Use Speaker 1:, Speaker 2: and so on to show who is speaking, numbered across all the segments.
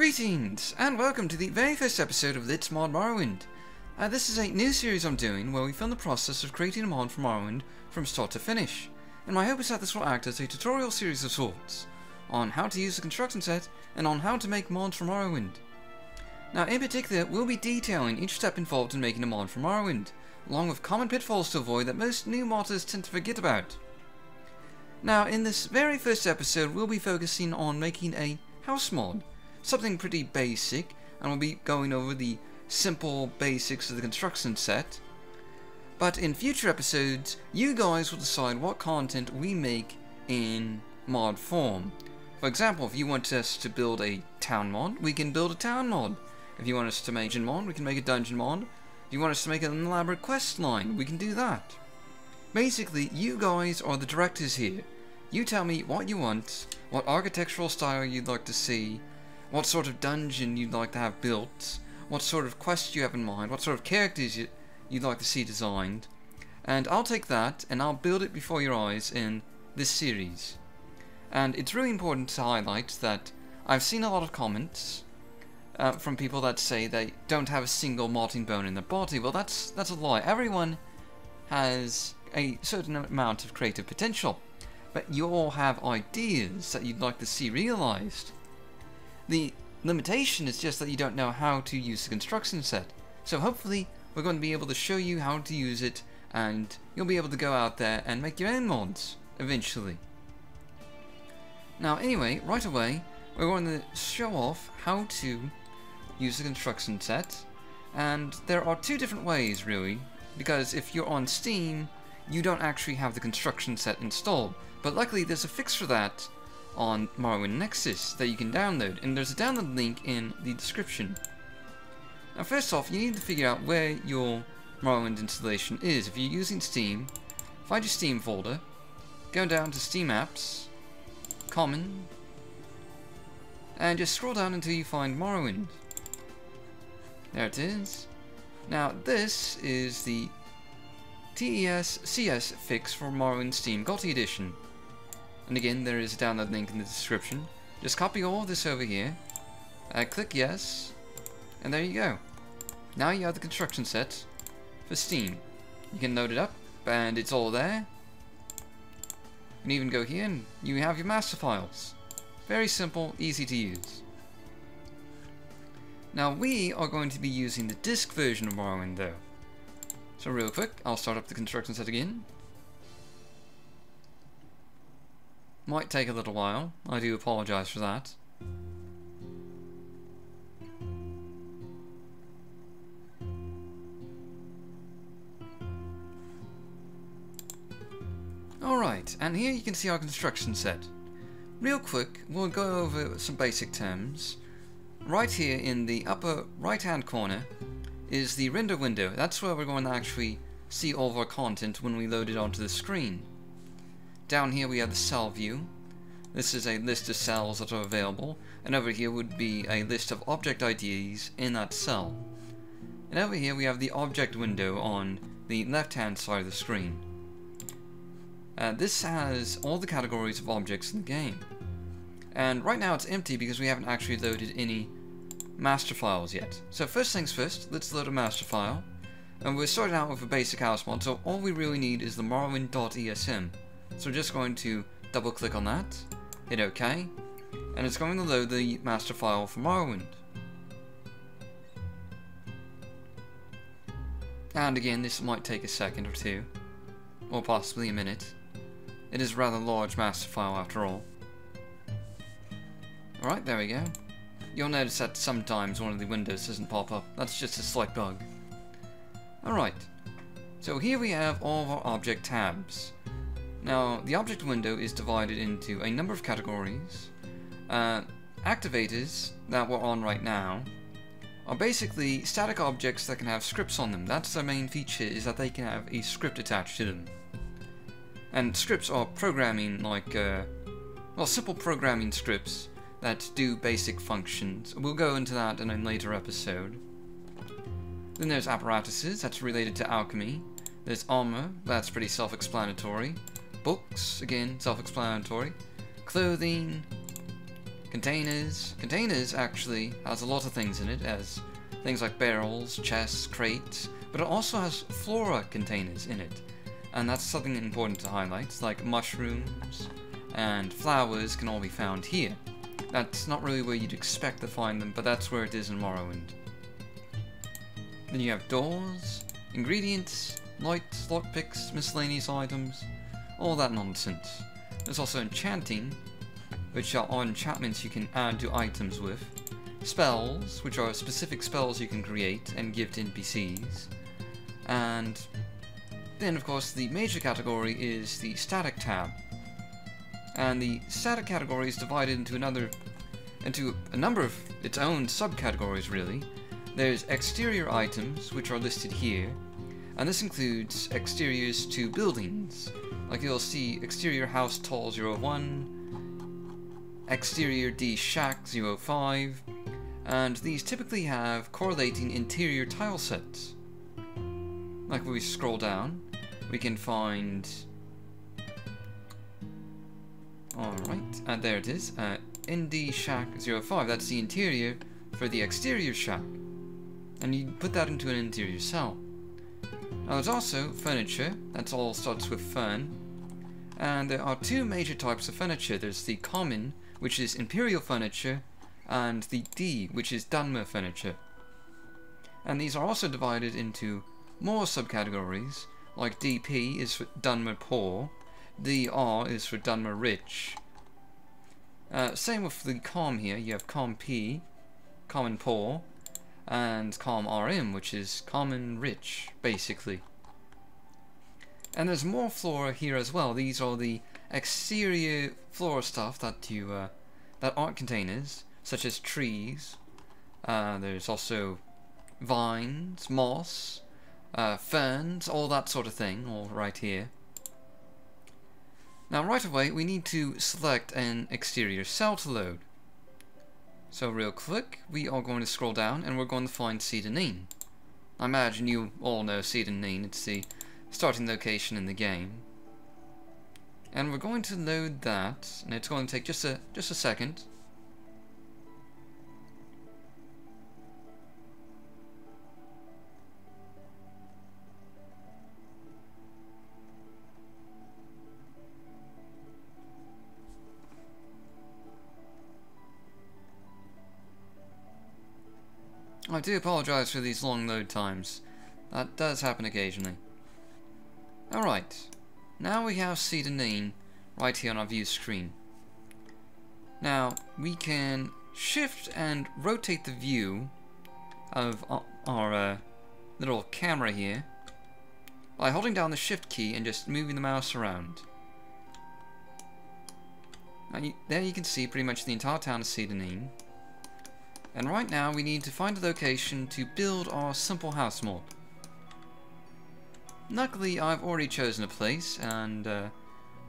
Speaker 1: Greetings, and welcome to the very first episode of Let's Mod Morrowind. This is a new series I'm doing where we film the process of creating a mod for Morrowind from start to finish, and my hope is that this will act as a tutorial series of sorts on how to use the construction set and on how to make mods for Morrowind. Now, in particular, we'll be detailing each step involved in making a mod for Morrowind, along with common pitfalls to avoid that most new modders tend to forget about. Now, in this very first episode, we'll be focusing on making a house mod, something pretty basic, and we'll be going over the simple basics of the construction set. But in future episodes, you guys will decide what content we make in mod form. For example, if you want us to build a town mod, we can build a town mod. If you want us to make a dungeon mod, we can make a dungeon mod. If you want us to make an elaborate quest line, we can do that. Basically, you guys are the directors here. You tell me what you want, what architectural style you'd like to see, what sort of dungeon you'd like to have built, what sort of quest you have in mind, what sort of characters you'd like to see designed, and I'll take that and I'll build it before your eyes in this series. And it's really important to highlight that I've seen a lot of comments from people that say they don't have a single modding bone in their body. Well, that's a lie. Everyone has a certain amount of creative potential, but you all have ideas that you'd like to see realized. The limitation is just that you don't know how to use the construction set. So hopefully we're going to be able to show you how to use it, and you'll be able to go out there and make your own mods eventually. Now anyway, right away we're going to show off how to use the construction set, and there are two different ways really, because if you're on Steam you don't actually have the construction set installed, but luckily there's a fix for that on Morrowind Nexus that you can download, and there's a download link in the description. Now first off, you need to figure out where your Morrowind installation is. If you're using Steam, find your Steam folder, go down to Steam Apps, Common, and just scroll down until you find Morrowind. There it is. Now this is the TES-CS fix for Morrowind Steam GOTY Edition. And again, there is a download link in the description. Just copy all of this over here, click yes, and there you go. Now you have the construction set for Steam. You can load it up, and it's all there. You can even go here and you have your master files. Very simple, easy to use. Now we are going to be using the disk version of Morrowind though. So real quick, I'll start up the construction set again. Might take a little while, I do apologise for that. Alright, and here you can see our construction set. Real quick, we'll go over some basic terms. Right here in the upper right hand corner is the render window. That's where we're going to actually see all of our content when we load it onto the screen. Down here we have the cell view. This is a list of cells that are available, and over here would be a list of object IDs in that cell. And over here we have the object window on the left hand side of the screen. This has all the categories of objects in the game. And right now it's empty because we haven't actually loaded any master files yet. So first things first, let's load a master file. And we're starting out with a basic house mod, so all we really need is the Morrowind.esm. So we're just going to double click on that, hit OK, and it's going to load the master file for Morrowind. And again, this might take a second or two, or possibly a minute. It is a rather large master file after all. Alright, there we go. You'll notice that sometimes one of the windows doesn't pop up. That's just a slight bug. Alright, so here we have all of our object tabs. Now, the object window is divided into a number of categories. Activators, that we're on right now, are basically static objects that can have scripts on them. That's their main feature, is that they can have a script attached to them. And scripts are programming like, well, simple programming scripts that do basic functions. We'll go into that in a later episode. Then there's apparatuses, that's related to alchemy. There's armor, that's pretty self-explanatory. Books, again, self-explanatory. Clothing, containers. Containers actually has a lot of things in it, as things like barrels, chests, crates, but it also has flora containers in it. And that's something important to highlight, like mushrooms and flowers can all be found here. That's not really where you'd expect to find them, but that's where it is in Morrowind. Then you have doors, ingredients, lights, lockpicks, miscellaneous items, all that nonsense. There's also enchanting, which are enchantments you can add to items with. Spells, which are specific spells you can create and give to NPCs. And then, of course, the major category is the static tab. And the static category is divided into a number of its own subcategories, really. There's exterior items, which are listed here, and this includes exteriors to buildings. Like you'll see exterior house tall 01, exterior D shack 05, and these typically have correlating interior tile sets. Like when we scroll down, we can find... Alright, and there it is, ND shack 05, that's the interior for the exterior shack. And you put that into an interior cell. Now there's also furniture, that all starts with fern. And there are two major types of furniture. There's the common, which is imperial furniture, and the D, which is Dunmer furniture. And these are also divided into more subcategories, like DP is for Dunmer Poor, DR is for Dunmer Rich. Same with the Com here, you have Com P, Common Poor, and Com RM, which is Common Rich, basically. And there's more flora here as well. These are the exterior flora stuff that that aren't containers, such as trees. There's also vines, moss, ferns, all that sort of thing, all right here. Now right away we need to select an exterior cell to load. So real quick, we are going to scroll down and we're going to find Sida Neen. I imagine you all know Sida Neen, it's the starting location in the game. And we're going to load that, and it's going to take just a second. I do apologise for these long load times. That does happen occasionally. Alright, now we have Sida Neen right here on our view screen. Now, we can shift and rotate the view of our little camera here by holding down the shift key and just moving the mouse around. Now, there you can see pretty much the entire town of Sida Neen. And right now we need to find a location to build our simple house mod. Luckily I've already chosen a place, and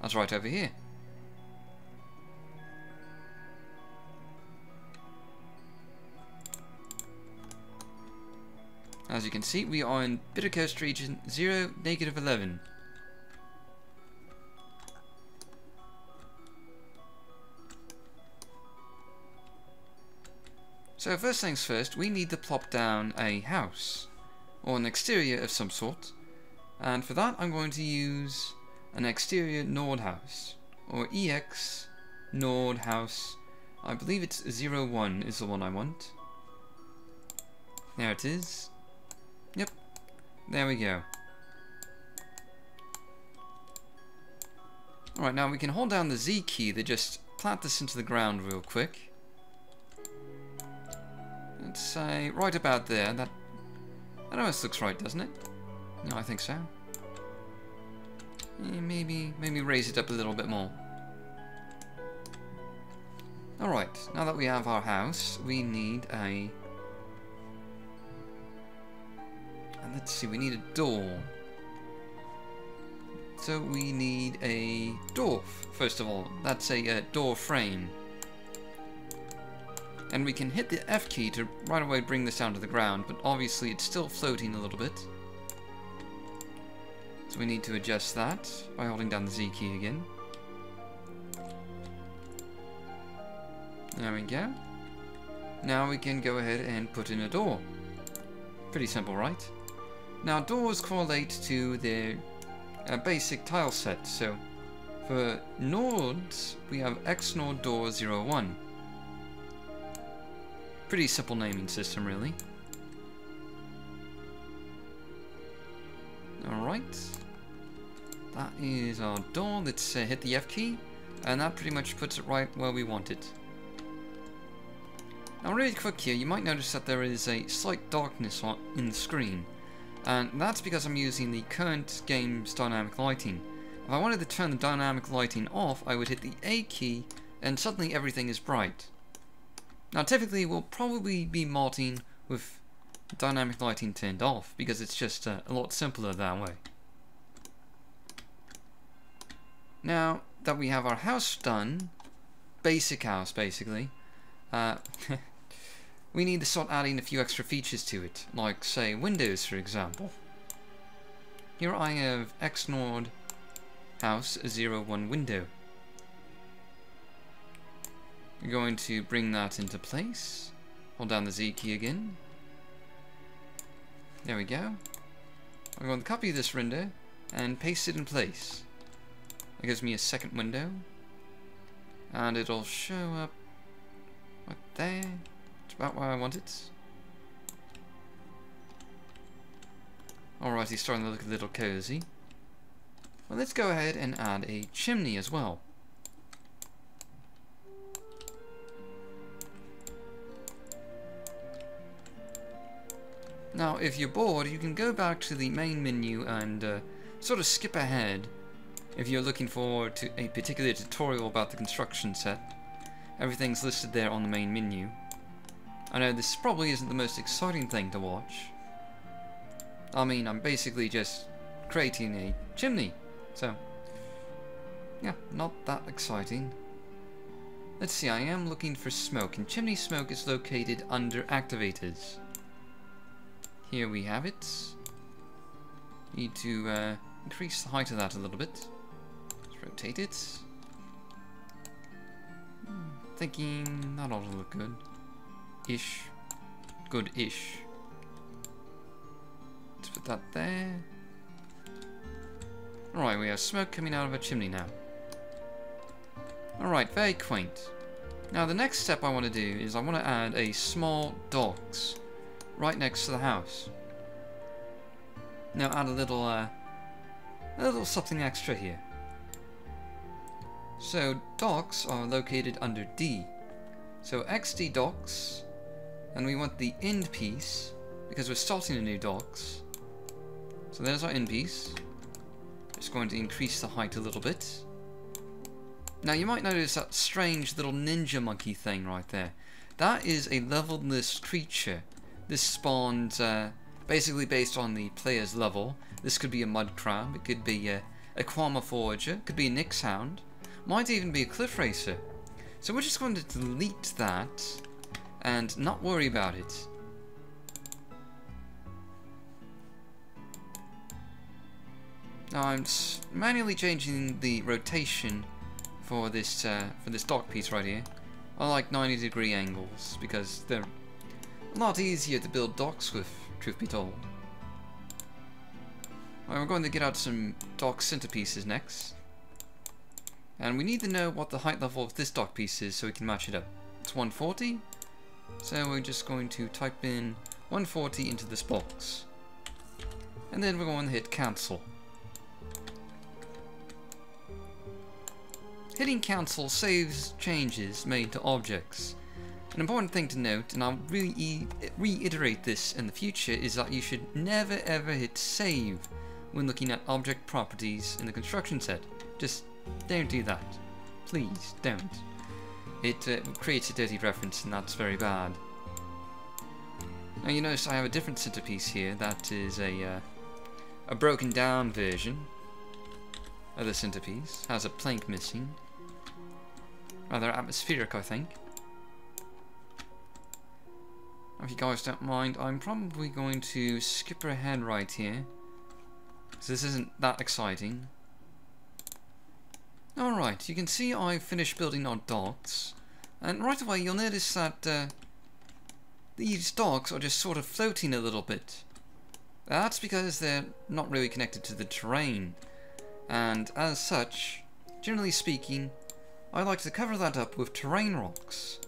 Speaker 1: that's right over here. As you can see, we are in Bitter Coast region 0-11. So first things first, we need to plop down a house, or an exterior of some sort, and for that I'm going to use an exterior Nord house, or EX Nord house. I believe it's 01 is the one I want. There it is. Yep, there we go. Alright, now we can hold down the Z key to just plant this into the ground real quick. Let's say right about there. That almost looks right, doesn't it? No, I think so. Yeah, maybe raise it up a little bit more. Alright, now that we have our house, we need a... And let's see, we need a door. So we need a door, first of all. That's a door frame. And we can hit the F key to right away bring this down to the ground, but obviously it's still floating a little bit. So we need to adjust that by holding down the Z key again. There we go. Now we can go ahead and put in a door. Pretty simple, right? Now doors correlate to their basic tile set. So for nodes, we have XNode door 01. Pretty simple naming system, really. Alright. That is our door. Let's hit the F key. And that pretty much puts it right where we want it. Now really quick here, you might notice that there is a slight darkness in the screen. And that's because I'm using the current game's dynamic lighting. If I wanted to turn the dynamic lighting off, I would hit the A key and suddenly everything is bright. Now typically we'll probably be modding with dynamic lighting turned off because it's just a lot simpler that way. Now that we have our house done, basic house basically, we need to start adding a few extra features to it, like say windows for example. Here I have XNode house 01 window. We're going to bring that into place. Hold down the Z key again. There we go. I'm going to copy this window and paste it in place. That gives me a second window. And it'll show up right there. It's about where I want it. Alright, he's starting to look a little cozy. Well, let's go ahead and add a chimney as well. Now, if you're bored, you can go back to the main menu and sort of skip ahead if you're looking forward to a particular tutorial about the construction set. Everything's listed there on the main menu. I know this probably isn't the most exciting thing to watch. I mean, I'm basically just creating a chimney, so yeah, not that exciting. Let's see, I am looking for smoke, and chimney smoke is located under activators. Here we have it. Need to increase the height of that a little bit. Let's rotate it. Thinking that ought to look good. Ish. Good-ish. Let's put that there. Alright, we have smoke coming out of a chimney now. Alright, very quaint. Now the next step I want to do is I want to add a small docks right next to the house. Now add a little something extra here. So docks are located under D. So XD docks, and we want the end piece because we're starting a new docks. So there's our end piece. Just going to increase the height a little bit. Now you might notice that strange little ninja monkey thing right there. That is a level-less creature. This spawned basically based on the player's level. This could be a mud crab, it could be a Quama forager, it could be a Nyx hound, might even be a cliff racer. So we're just going to delete that and not worry about it. Now I'm manually changing the rotation for this dock piece right here. I like 90-degree angles because they're a lot easier to build docks with, truth be told. Right, we're going to get out some dock centerpieces next. And we need to know what the height level of this dock piece is so we can match it up. It's 140. So we're just going to type in 140 into this box. And then we're going to hit cancel. Hitting cancel saves changes made to objects. An important thing to note, and I'll really reiterate this in the future, is that you should never ever hit save when looking at object properties in the construction set. Just don't do that. Please don't. It creates a dirty reference and that's very bad. Now you notice I have a different centerpiece here that is a broken down version of the centerpiece. Has a plank missing. Rather atmospheric, I think. If you guys don't mind, I'm probably going to skip ahead right here, because this isn't that exciting. Alright, you can see I've finished building our docks, And right away you'll notice that these docks are just sort of floating a little bit. That's because they're not really connected to the terrain, and as such, generally speaking, I like to cover that up with terrain rocks.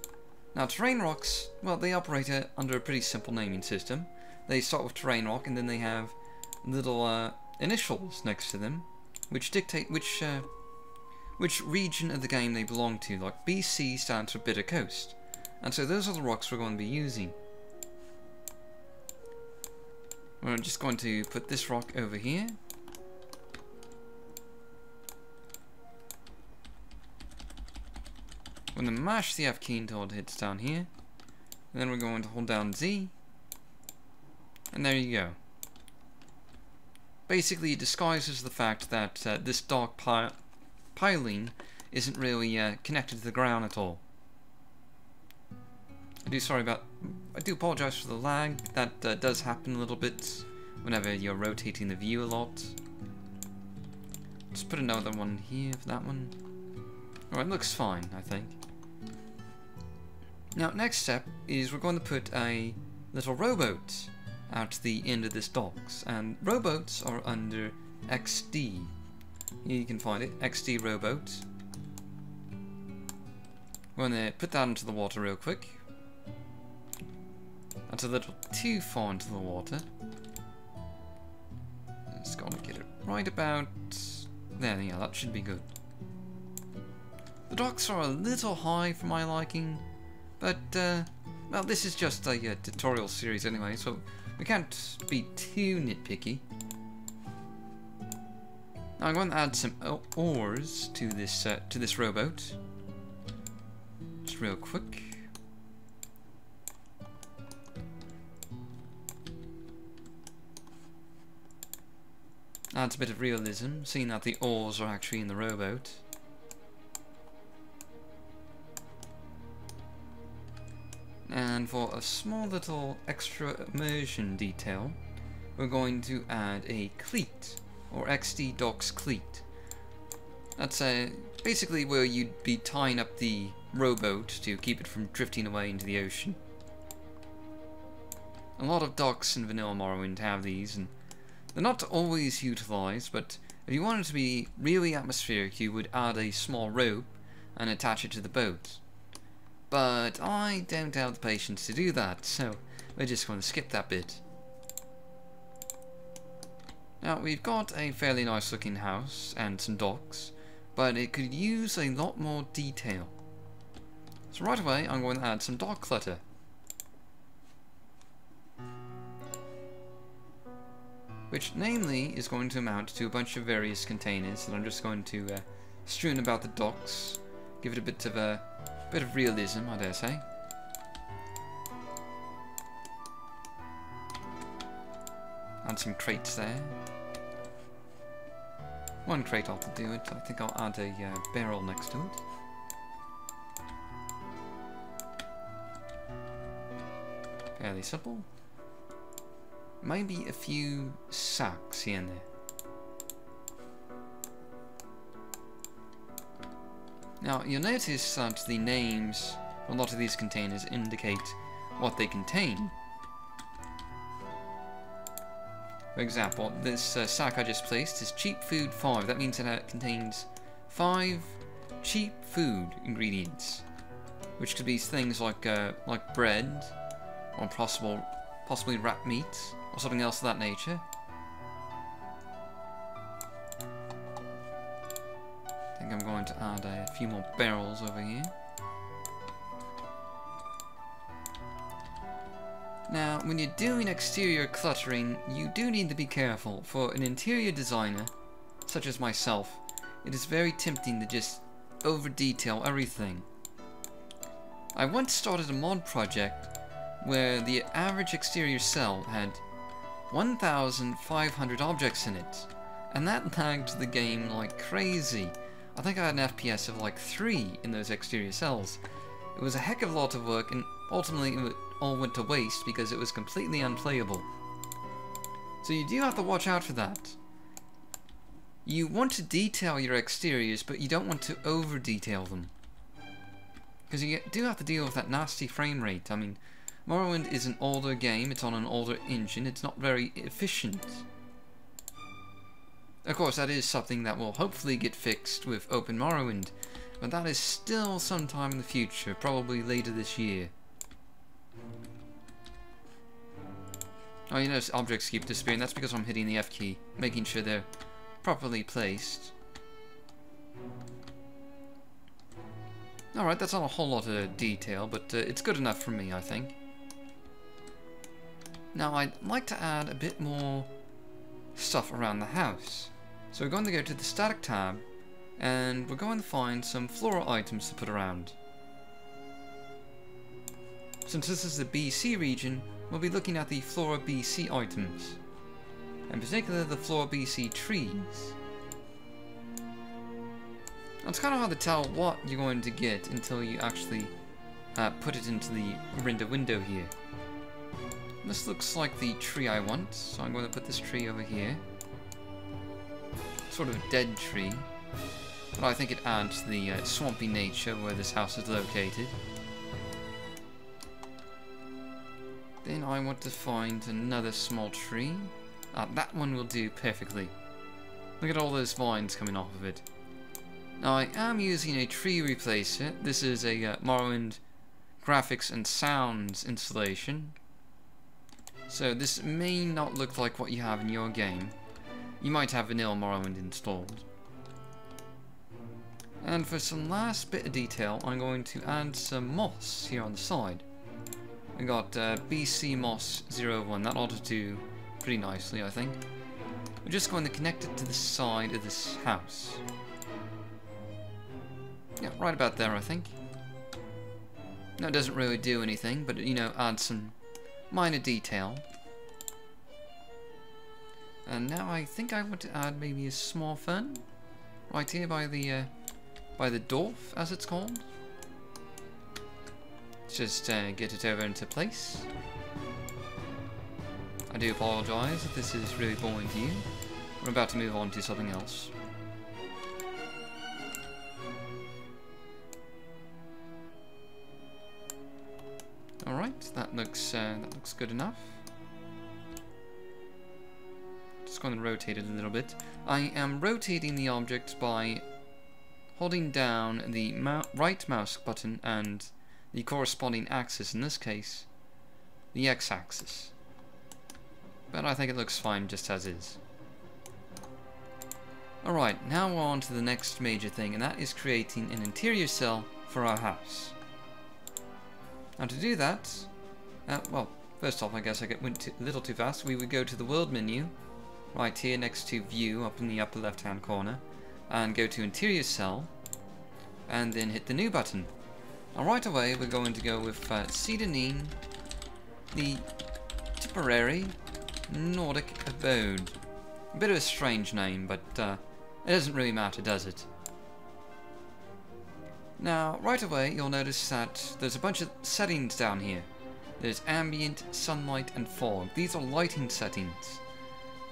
Speaker 1: Now terrain rocks, well, they operate under a pretty simple naming system. They start with terrain rock and then they have little initials next to them, which dictate which region of the game they belong to. Like BC stands for Bitter Coast, and so those are the rocks we're going to be using. We're just going to put this rock over here. We're going to mash the F key until it hits down here. And then we're going to hold down Z. And there you go. Basically it disguises the fact that this dock piling isn't really connected to the ground at all. I do apologize for the lag. That does happen a little bit whenever you're rotating the view a lot. Just put another one here for that one. Alright, looks fine, I think. Now, next step is we're going to put a little rowboat out to the end of this docks, and rowboats are under XD. Here you can find it, XD rowboat. We're going to put that into the water real quick. That's a little too far into the water. Just gotta get it right about there. Yeah, that should be good. The docks are a little high for my liking, but well, this is just a tutorial series anyway, so we can't be too nitpicky. Now I'm going to add some oars to this rowboat, just real quick. Adds a bit of realism, seeing that the oars are actually in the rowboat. And for a small little extra immersion detail, we're going to add a cleat, or XD Docks cleat. That's basically where you'd be tying up the rowboat to keep it from drifting away into the ocean. A lot of docks in Vanilla Morrowind have these, and they're not always utilised, but if you wanted to be really atmospheric, you would add a small rope and attach it to the boat. But I don't have the patience to do that, so we're just going to skip that bit. Now, we've got a fairly nice looking house and some docks, but it could use a lot more detail. So right away, I'm going to add some dock clutter. Which namely is going to amount to a bunch of various containers that I'm just going to strewn about the docks, give it a bit of realism, I dare say. Add some crates there. One crate ought to do it. I think I'll add a barrel next to it. Fairly simple. Maybe a few sacks here and there. Now, you'll notice that the names of a lot of these containers indicate what they contain. For example, this sack I just placed is cheap food 5. That means that it contains 5 cheap food ingredients, which could be things like bread, or possibly rat meat, or something else of that nature. I think I'm going to add a few more barrels over here. Now, when you're doing exterior cluttering, you do need to be careful. For an interior designer, such as myself, it is very tempting to just over-detail everything. I once started a mod project where the average exterior cell had 1,500 objects in it, and that lagged the game like crazy. I think I had an FPS of like 3 in those exterior cells. It was a heck of a lot of work, and ultimately it all went to waste because it was completely unplayable. So you do have to watch out for that. You want to detail your exteriors, but you don't want to over-detail them. because you do have to deal with that nasty frame rate. I mean, Morrowind is an older game, it's on an older engine, it's not very efficient. Of course, that is something that will hopefully get fixed with Open Morrowind, but that is still sometime in the future, probably later this year. Oh, you notice objects keep disappearing. That's because I'm hitting the F key, making sure they're properly placed. Alright, that's not a whole lot of detail, but it's good enough for me, I think. Now, I'd like to add a bit more stuff around the house. So we're going to go to the static tab, and we're going to find some flora items to put around. Since this is the BC region, we'll be looking at the Flora BC items, in particular the Flora BC trees. Now, it's kind of hard to tell what you're going to get until you actually put it into the render window here. This looks like the tree I want, so I'm going to put this tree over here. Sort of a dead tree, but I think it adds to the swampy nature where this house is located. Then I want to find another small tree. That one will do perfectly. Look at all those vines coming off of it. Now I am using a tree replacer. This is a Morrowind graphics and sounds installation. So this may not look like what you have in your game. You might have vanilla Morrowind installed. And for some last bit of detail, I'm going to add some moss here on the side. We got BC Moss 01, that ought to do pretty nicely, I think. We're just going to connect it to the side of this house. Yeah, right about there, I think. That doesn't really do anything, but, you know, adds some minor detail. And now I think I want to add maybe a small fern right here by the dwarf, as it's called. Just get it over into place. I do apologise if this is really boring to you. We're about to move on to something else. Alright, that looks good enough. Just going to rotate it a little bit. I am rotating the object by holding down the right mouse button and the corresponding axis, in this case, the x-axis. But I think it looks fine just as is. Alright, now we're on to the next major thing, and that is creating an interior cell for our house. Now to do that, well, first off I guess I went a little too fast. We would go to the world menu, right here next to view up in the upper left hand corner, and go to interior cell, and then hit the new button. Now right away we're going to go with Seedanin, the Tipperary Nordic Abode. A bit of a strange name, but it doesn't really matter, does it? Now, right away, you'll notice that there's a bunch of settings down here. There's ambient, sunlight, and fog. These are lighting settings.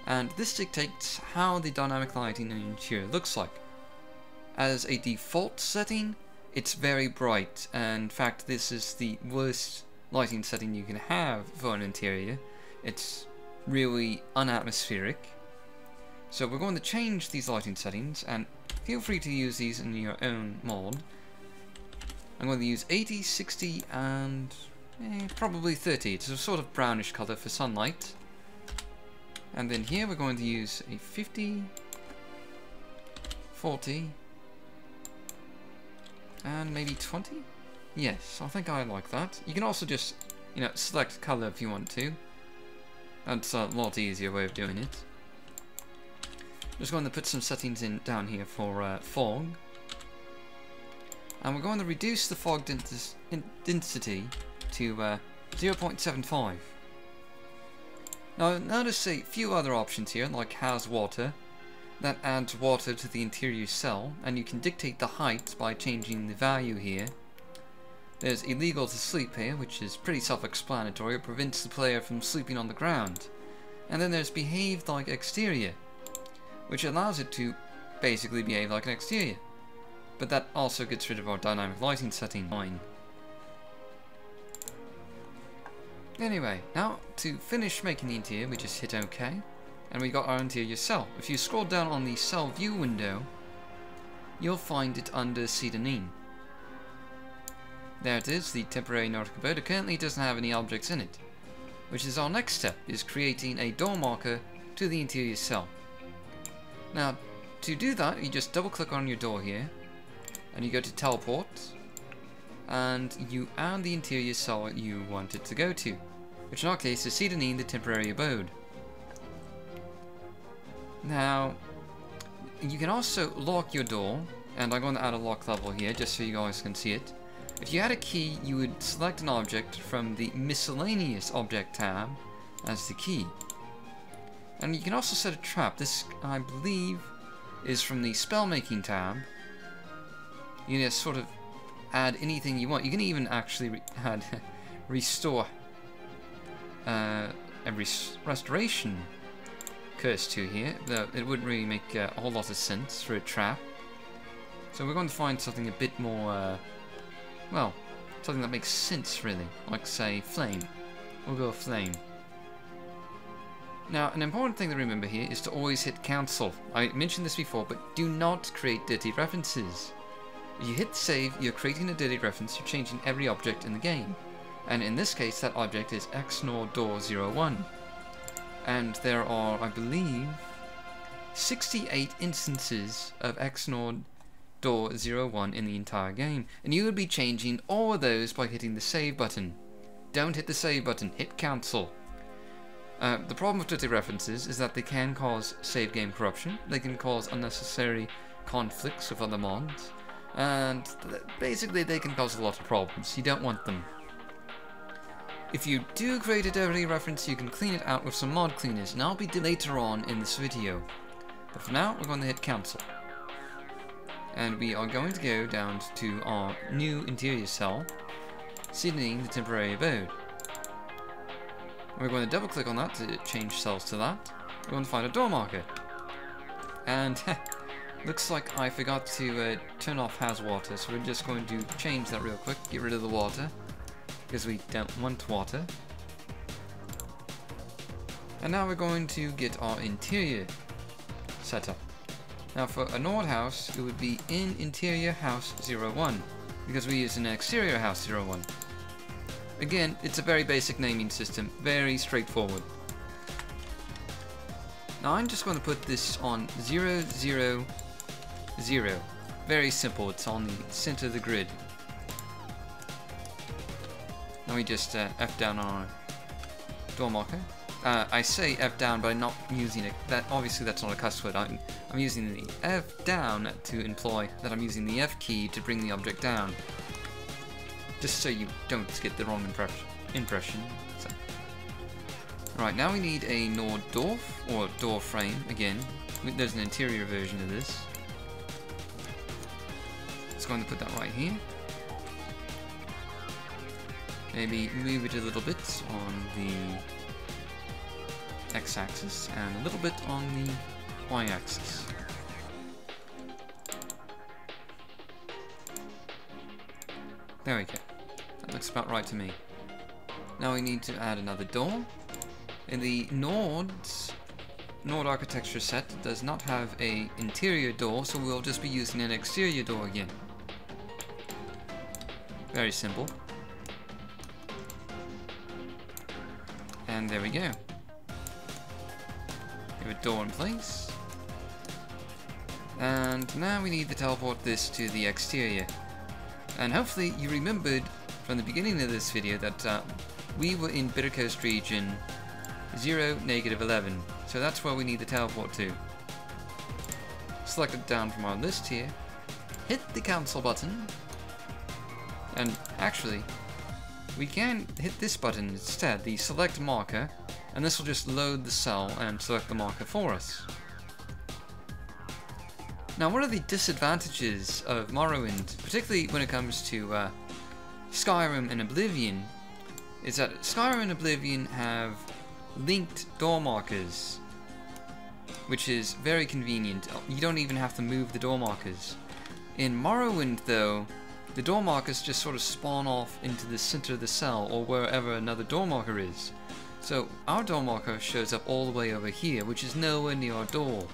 Speaker 1: And this dictates how the dynamic lighting in the interior looks like. As a default setting, it's very bright. And in fact, this is the worst lighting setting you can have for an interior. It's really unatmospheric. So we're going to change these lighting settings, and feel free to use these in your own mod. I'm going to use 80, 60, and probably 30. It's a sort of brownish color for sunlight. And then here we're going to use a 50, 40, and maybe 20? Yes, I think I like that. You can also just, you know, select color if you want to. That's a lot easier way of doing it. Just going to put some settings in down here for fog. And we're going to reduce the fog density to 0.75. Now notice a few other options here, like has water. That adds water to the interior cell, and you can dictate the height by changing the value here. There's illegal to sleep here, which is pretty self-explanatory. It prevents the player from sleeping on the ground. And then there's behave like exterior, which allows it to basically behave like an exterior. but that also gets rid of our dynamic lighting setting. Fine. Anyway, now to finish making the interior, we just hit OK, and we got our interior cell. If you scroll down on the cell view window, you'll find it under Sedanine. There it is, the temporary Nordic abode. It currently doesn't have any objects in it, which is our next step, is creating a door marker to the interior cell. Now, to do that, you just double click on your door here, and you go to teleport, and you add the interior cell you want it to go to, which in our case is Sedanine, the temporary abode. Now, you can also lock your door, and I'm going to add a lock level here just so you guys can see it. If you had a key, you would select an object from the miscellaneous object tab as the key. And you can also set a trap. This, I believe, is from the spellmaking tab. You can just sort of add anything you want. You can even actually add restore a restoration curse to here, though it wouldn't really make a whole lot of sense for a trap. So we're going to find something a bit more, well, something that makes sense really, like say flame. We'll go flame. Now, an important thing to remember here is to always hit cancel. I mentioned this before, but do not create dirty references. If you hit save, you're creating a dirty reference, you're changing every object in the game. And in this case, that object is XNOR Door 01. And there are, I believe, 68 instances of XNOR Door 01 in the entire game. And you would be changing all of those by hitting the save button. Don't hit the save button, hit cancel. The problem with dirty references is that they can cause save game corruption, they can cause unnecessary conflicts with other mods, and basically they can cause a lot of problems. You don't want them. If you do create a dirty reference, you can clean it out with some mod cleaners, and I'll be doing later on in this video. But for now, we're going to hit cancel. And we are going to go down to our new interior cell, Sedanine, the temporary abode. We're going to double click on that to change cells to that. We're going to find a door marker. And looks like I forgot to turn off has water, so we're just going to change that real quick, get rid of the water, because we don't want water. And now we're going to get our interior set up. Now for a Nord house, it would be in interior house 01, because we use an exterior house 01. Again, it's a very basic naming system, very straightforward. Now I'm just going to put this on 0, 0, 0. Very simple, it's on the center of the grid. Now we just F down on our door marker. I say F down, but I'm not using it. Obviously that's not a cuss word. I'm using the F down to imply that I'm using the F key to bring the object down. Just so you don't get the wrong impression. So. Right, now we need a Nord door, or door frame, again. There's an interior version of this. Just going to put that right here. Maybe move it a little bit on the X-axis, and a little bit on the Y-axis. There we go. That looks about right to me. Now we need to add another door. In the Nord architecture set does not have an interior door, so we'll just be using an exterior door again. Very simple. And there we go. We have a door in place. And now we need to teleport this to the exterior. And hopefully you remembered from the beginning of this video that we were in Bitter Coast region 0, -11. So that's where we need to teleport to. Select it down from our list here. Hit the cancel button. And actually, we can hit this button instead, the select marker, and this will just load the cell and select the marker for us. Now, one of the disadvantages of Morrowind, particularly when it comes to Skyrim and Oblivion, is that Skyrim and Oblivion have linked door markers, which is very convenient. You don't even have to move the door markers. In Morrowind, though, the door markers just sort of spawn off into the center of the cell or wherever another door marker is. So our door marker shows up all the way over here, which is nowhere near our door.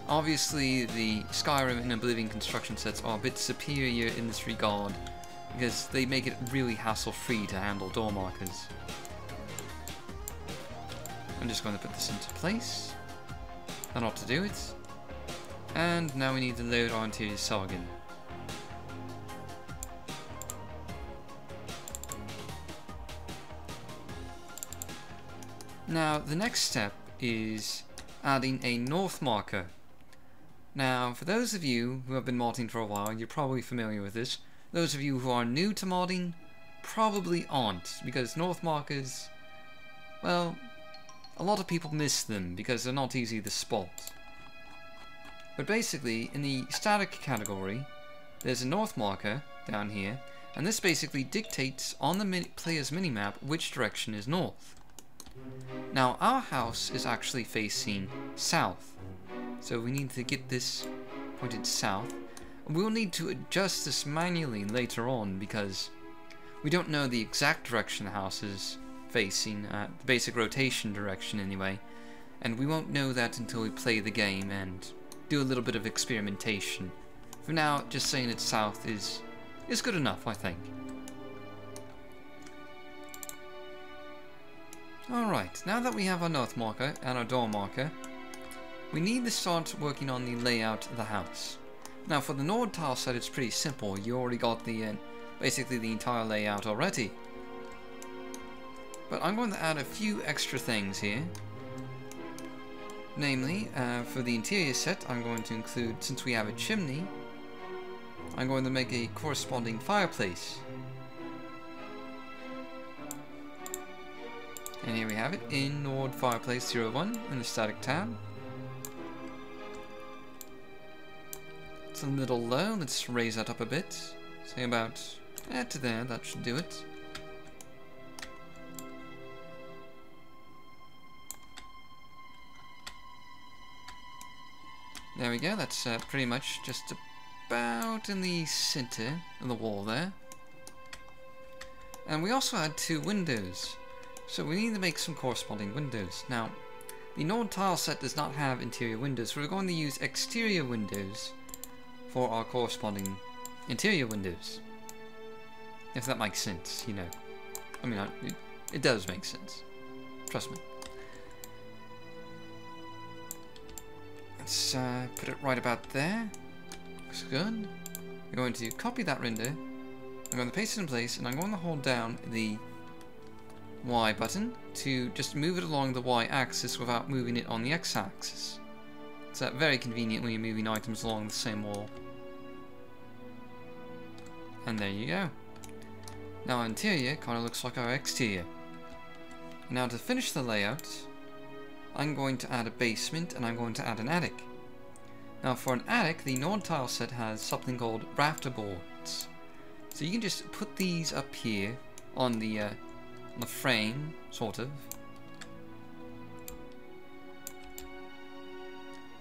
Speaker 1: Obviously, the Skyrim and Oblivion construction sets are a bit superior in this regard, because they make it really hassle-free to handle door markers. I'm just going to put this into place. That ought to do it. And now we need to load our interior cell again. Now, the next step is adding a north marker. Now, for those of you who have been modding for a while, you're probably familiar with this. Those of you who are new to modding probably aren't, because north markers, well, a lot of people miss them because they're not easy to spot. But basically, in the static category, there's a north marker down here, and this basically dictates on the player's minimap which direction is north. Now, our house is actually facing south, so we need to get this pointed south. We'll need to adjust this manually later on because we don't know the exact direction the house is facing, the basic rotation direction anyway, and we won't know that until we play the game and do a little bit of experimentation. For now, just saying it's south is good enough, I think. Alright, now that we have our north marker and our door marker, we need to start working on the layout of the house. Now for the Nord tile set, it's pretty simple. You already got the basically the entire layout already. But I'm going to add a few extra things here. Namely, for the interior set, I'm going to include, since we have a chimney, I'm going to make a corresponding fireplace. And here we have it in Nord Fireplace 01 in the static tab. It's a little low, let's raise that up a bit. Say about to there, that should do it. There we go, that's pretty much just about in the center of the wall there. And we also had 2 windows, so we need to make some corresponding windows. Now, the Nord tile set does not have interior windows, so we're going to use exterior windows for our corresponding interior windows. If that makes sense, you know. I mean, it does make sense. Trust me. Let's put it right about there. Looks good. We're going to copy that render. I'm going to paste it in place, and I'm going to hold down the Y button to just move it along the Y axis without moving it on the X axis. It's very convenient when you're moving items along the same wall. And there you go. Now our interior kind of looks like our exterior. Now to finish the layout, I'm going to add a basement and I'm going to add an attic. Now for an attic, the Nord tile set has something called rafter boards. So you can just put these up here on the frame, sort of.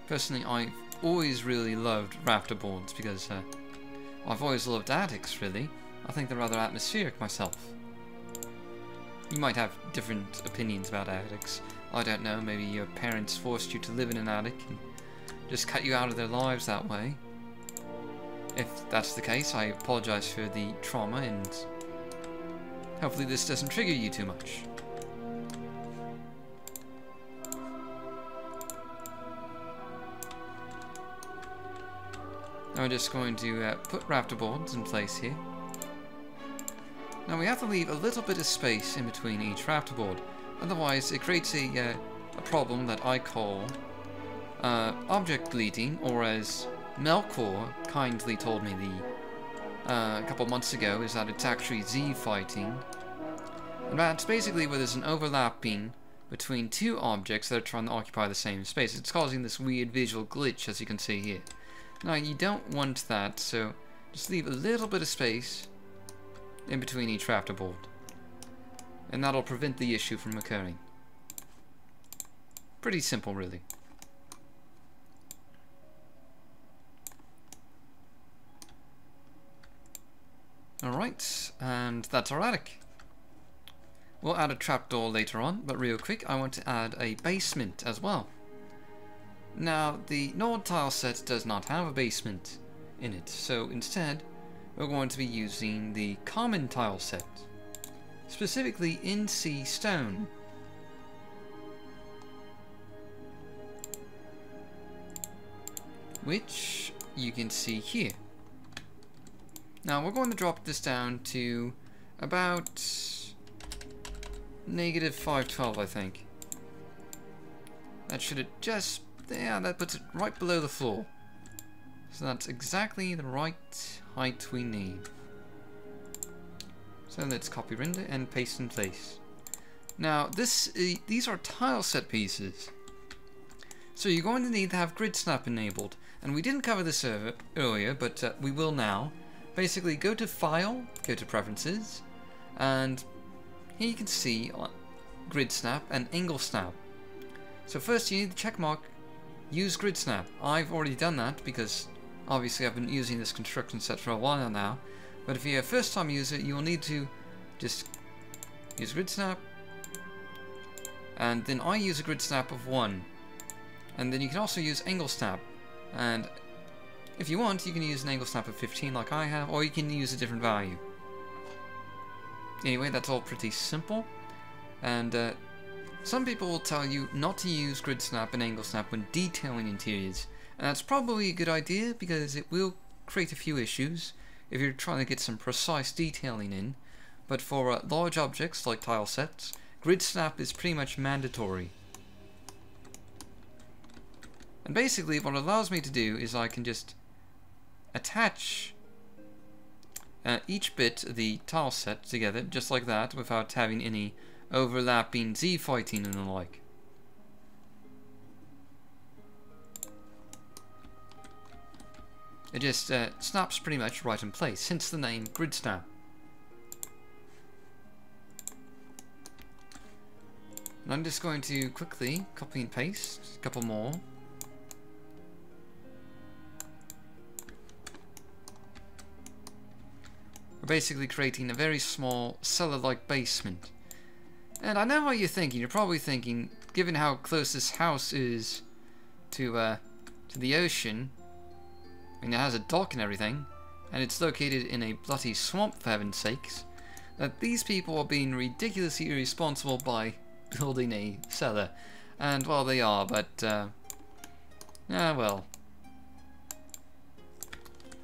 Speaker 1: Personally, I've always really loved rafter boards because I've always loved attics, really. I think they're rather atmospheric myself. You might have different opinions about attics. I don't know, maybe your parents forced you to live in an attic and just cut you out of their lives that way. If that's the case, I apologize for the trauma and hopefully this doesn't trigger you too much. Now we're just going to put rafter boards in place here. Now we have to leave a little bit of space in between each rafter board, otherwise it creates a problem that I call object bleeding, or as Melkor kindly told me a couple months ago, is that it's actually Z fighting. And that's basically where there's an overlapping between 2 objects that are trying to occupy the same space. It's causing this weird visual glitch, as you can see here. Now you don't want that, so just leave a little bit of space in between each rafter board, and that'll prevent the issue from occurring. Pretty simple, really. Alright, and that's our attic. We'll add a trapdoor later on, but real quick, I want to add a basement as well. Now, the Nord tile set does not have a basement in it, so instead, we're going to be using the common tile set, specifically NC stone. Which you can see here. Now, we're going to drop this down to about -512, I think. That should just, yeah, that puts it right below the floor. So that's exactly the right height we need. So let's copy render and paste in place. Now, these are tile set pieces. So you're going to need to have grid snap enabled. And we didn't cover this earlier, but we will now. Basically, go to File, go to Preferences, and here you can see Grid Snap and Angle Snap. So first you need the check mark, use Grid Snap. I've already done that because obviously I've been using this construction set for a while now. But if you're a first time user, you will need to just use Grid Snap. And then I use a Grid Snap of 1. And then you can also use Angle Snap. And if you want, you can use an angle snap of 15 like I have, or you can use a different value. Anyway, that's all pretty simple. And some people will tell you not to use grid snap and angle snap when detailing interiors. And that's probably a good idea because it will create a few issues if you're trying to get some precise detailing in. But for large objects like tile sets, grid snap is pretty much mandatory. And basically what it allows me to do is I can just attach each bit of the tile set together just like that without having any overlapping Z fighting and the like. It just snaps pretty much right in place, hence the name Grid Snap. And I'm just going to quickly copy and paste a couple more. We're basically creating a very small cellar-like basement. And I know what you're thinking. You're probably thinking, given how close this house is to the ocean, I mean it has a dock and everything, and it's located in a bloody swamp for heaven's sakes, that these people are being ridiculously irresponsible by building a cellar. And well, they are, but well.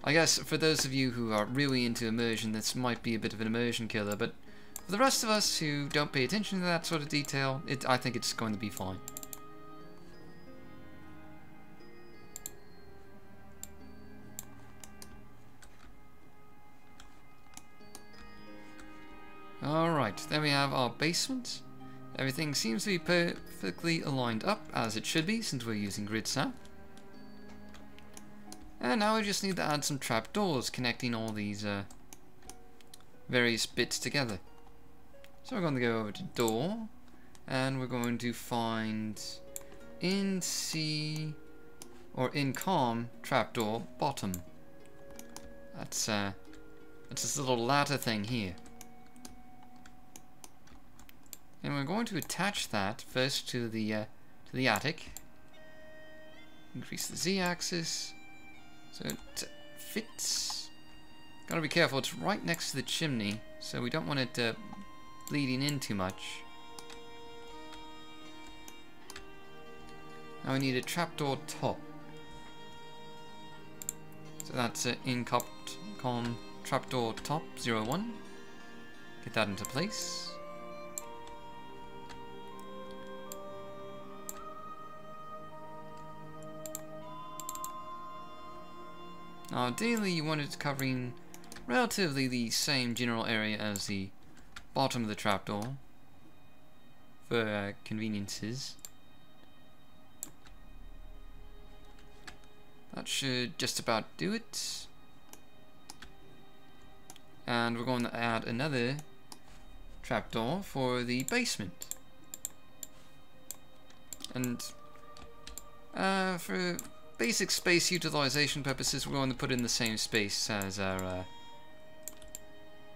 Speaker 1: I guess for those of you who are really into immersion, this might be a bit of an immersion killer, but for the rest of us who don't pay attention to that sort of detail, I think it's going to be fine. Alright, there we have our basement. Everything seems to be perfectly aligned up, as it should be, since we're using grid snap. And now we just need to add some trapdoors connecting all these various bits together. So we're going to go over to door, and we're going to find NC or incom trapdoor bottom. That's this little ladder thing here. And we're going to attach that first to the attic. Increase the Z-axis. So it fits. Gotta be careful, it's right next to the chimney, so we don't want it bleeding in too much. Now we need a trapdoor top. So that's incom trapdoor top 01. Get that into place. Now ideally you want it covering relatively the same general area as the bottom of the trapdoor for conveniences. That should just about do it. And we're going to add another trapdoor for the basement. And for basic space utilization purposes, we're going to put in the same space as our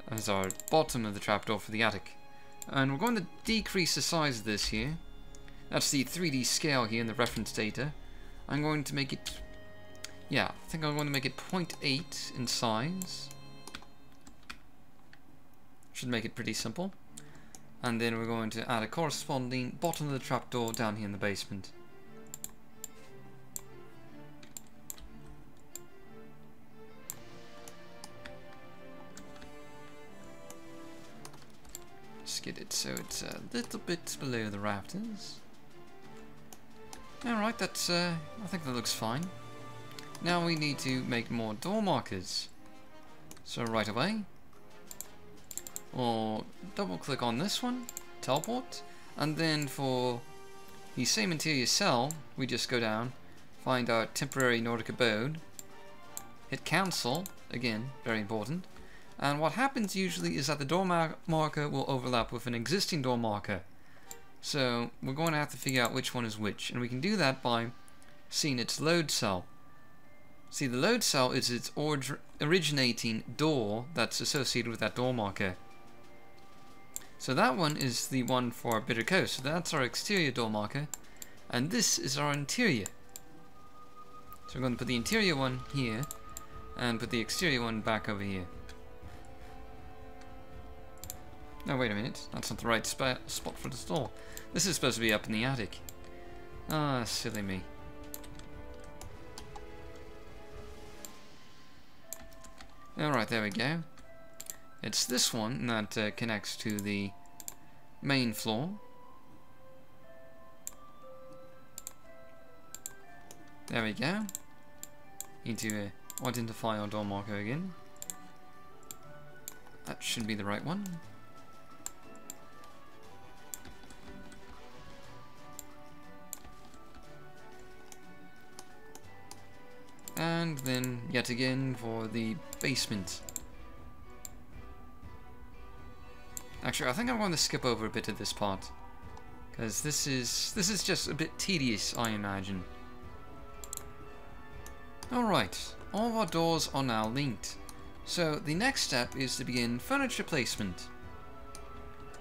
Speaker 1: as our bottom of the trapdoor for the attic. And we're going to decrease the size of this here. That's the 3D scale here in the reference data. I'm going to make it, yeah, I think I'm going to make it 0.8 in size. Should make it pretty simple. And then we're going to add a corresponding bottom of the trapdoor down here in the basement. Just get it so it's a little bit below the rafters. Alright, that's I think that looks fine. Now we need to make more door markers. So right away, we'll double click on this one, teleport, and then for the same interior cell, we just go down, find our temporary Nordic abode, hit cancel, again, very important, and what happens usually is that the door marker will overlap with an existing door marker. So we're going to have to figure out which one is which, and we can do that by seeing its load cell. See, the load cell is its originating door that's associated with that door marker. So that one is the one for Bitter Coast, so that's our exterior door marker, and this is our interior. So we're going to put the interior one here, and put the exterior one back over here. No, wait a minute, that's not the right spot for the door. This is supposed to be up in the attic. Ah, silly me. Alright, there we go. It's this one that connects to the main floor. There we go. Need to identify our door marker again. That should be the right one. And then, yet again, for the basement. Actually, I think I'm going to skip over a bit of this part, because this is just a bit tedious, I imagine. Alright, all of our doors are now linked. So the next step is to begin furniture placement.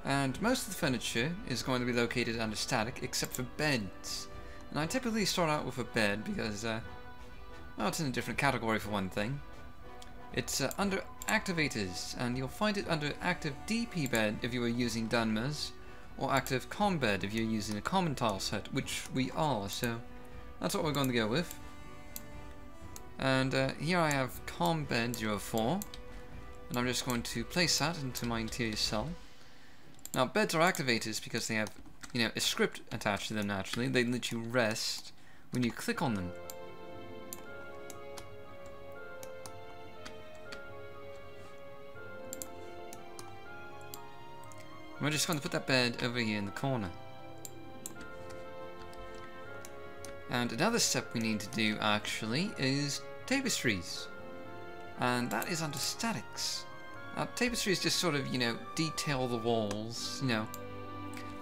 Speaker 1: And most of the furniture is going to be located under static, except for beds. And I typically start out with a bed because well, it's in a different category for one thing. It's under activators, and you'll find it under active DP bed if you are using Dunmers, or active com bed if you're using a common tile set, which we are, so that's what we're going to go with. And here I have com bed 04, and I'm just going to place that into my interior cell. Now beds are activators because they have, you know, a script attached to them naturally. They let you rest when you click on them. We're just going to put that bed over here in the corner. And another step we need to do actually is tapestries. And that is under statics. Now tapestries just sort of, you know, detail the walls, you know,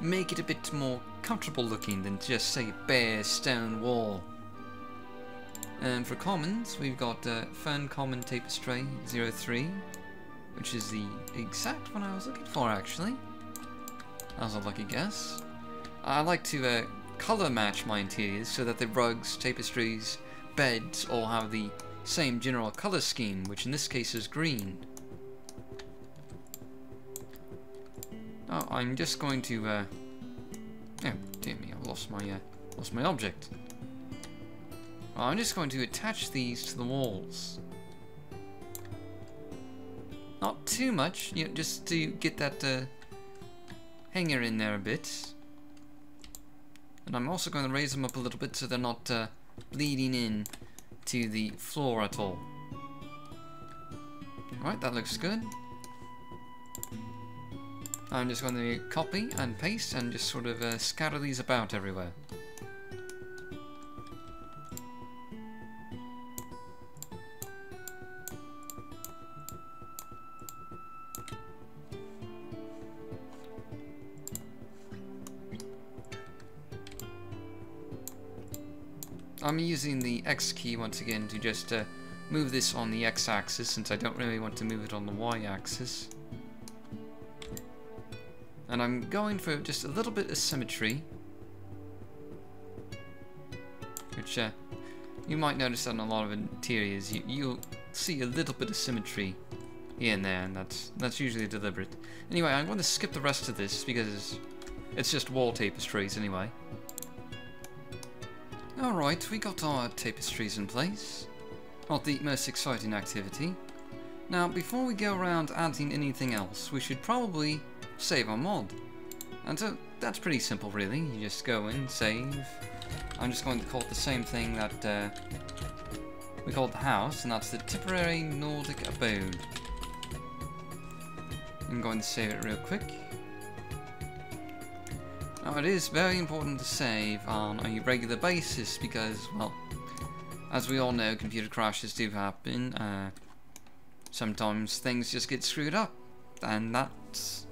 Speaker 1: make it a bit more comfortable looking than just say a bare stone wall. And for commons, we've got Fern Common Tapestry 03, which is the exact one I was looking for actually. That was a lucky guess. I like to color match my interiors so that the rugs, tapestries, beds all have the same general color scheme, which in this case is green. Oh, I'm just going to oh dear me, I've lost my object. Well, I'm just going to attach these to the walls. Not too much, you know, just to get that hanger in there a bit. And I'm also going to raise them up a little bit so they're not bleeding in to the floor at all. Alright, that looks good. I'm just going to copy and paste and just sort of scatter these about everywhere. I'm using the X key once again to just move this on the X axis, since I don't really want to move it on the Y axis. And I'm going for just a little bit of symmetry, which you might notice that in a lot of interiors. You'll see a little bit of symmetry here and there, and that's usually deliberate. Anyway, I'm going to skip the rest of this because it's just wall tapestries anyway. Alright, we got our tapestries in place. Not the most exciting activity. Now, before we go around adding anything else, we should probably save our mod. And so, that's pretty simple really. You just go in, save. I'm just going to call it the same thing that we called the house, and that's the temporary Nordic abode. I'm going to save it real quick. Now, it is very important to save on a regular basis because, well, as we all know, computer crashes do happen. Sometimes things just get screwed up, and it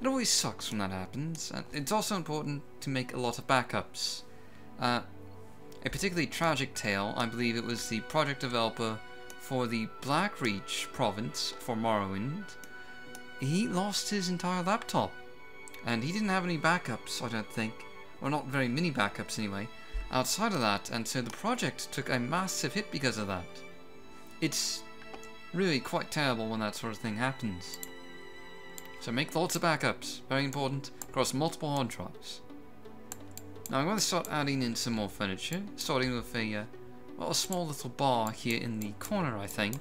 Speaker 1: always sucks when that happens. And it's also important to make a lot of backups. A particularly tragic tale, I believe it was the project developer for the Blackreach province for Morrowind. He lost his entire laptop, and he didn't have any backups, I don't think, or not very many backups anyway, outside of that, and so the project took a massive hit because of that. It's really quite terrible when that sort of thing happens. So make lots of backups, very important, across multiple hard drives. Now I'm going to start adding in some more furniture, starting with a small little bar here in the corner, I think.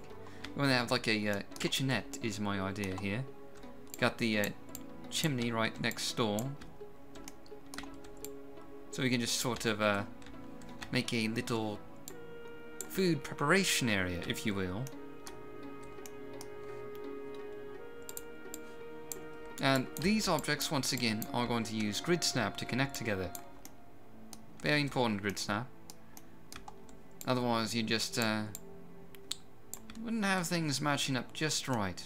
Speaker 1: We're going to have like a kitchenette is my idea here. Got the chimney right next door. So we can just sort of make a little food preparation area, if you will. And these objects, once again, are going to use grid snap to connect together. Very important, grid snap. Otherwise, you just wouldn't have things matching up just right.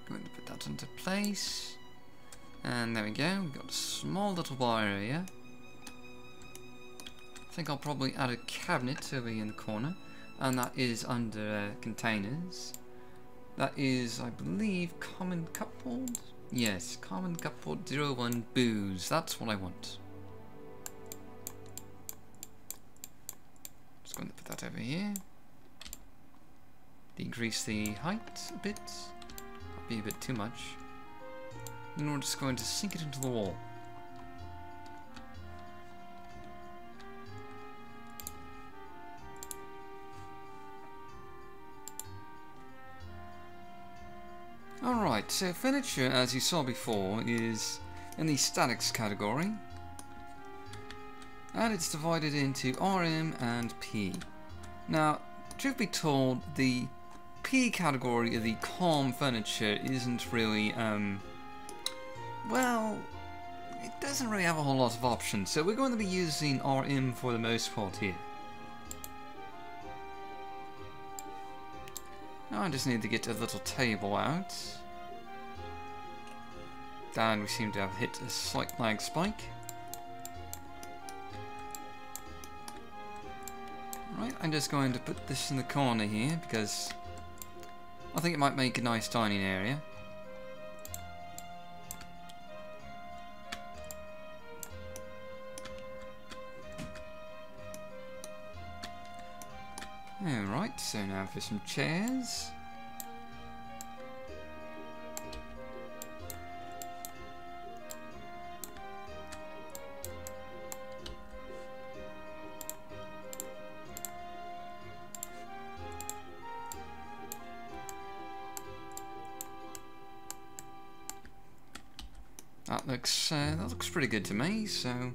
Speaker 1: Going to put that into place. And there we go, we've got a small little bar area. I think I'll probably add a cabinet over here in the corner, and that is under containers. That is, I believe, common cupboard? Yes, common cupboard 01 booze, that's what I want. Just going to put that over here. Decrease the height a bit, might be a bit too much. And we're just going to sink it into the wall. Alright, so furniture, as you saw before, is in the statics category. And it's divided into RM and P. Now, truth be told, the P category of the calm furniture isn't really, well, it doesn't really have a whole lot of options, so we're going to be using RM for the most part here. Now I just need to get a little table out. And we seem to have hit a slight lag spike. Right, I'm just going to put this in the corner here because I think it might make a nice dining area. Alright, so now for some chairs. That looks pretty good to me, so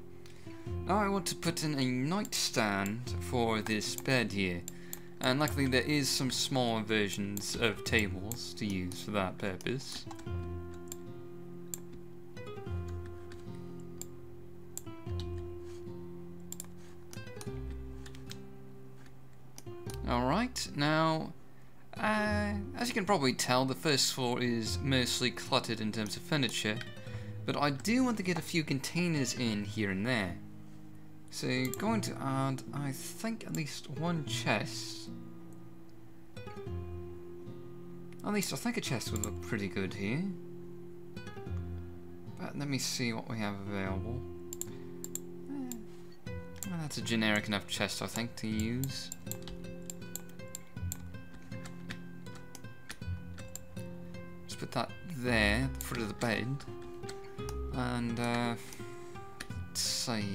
Speaker 1: now I want to put in a nightstand for this bed here. And luckily there is some smaller versions of tables to use for that purpose. Alright, now as you can probably tell, the first floor is mostly cluttered in terms of furniture. But I do want to get a few containers in here and there. So going to add, I think, at least one chest. At least I think a chest would look pretty good here. But let me see what we have available. Well, that's a generic enough chest, I think, to use. Just put that there, at the foot of the bed. And, let's see.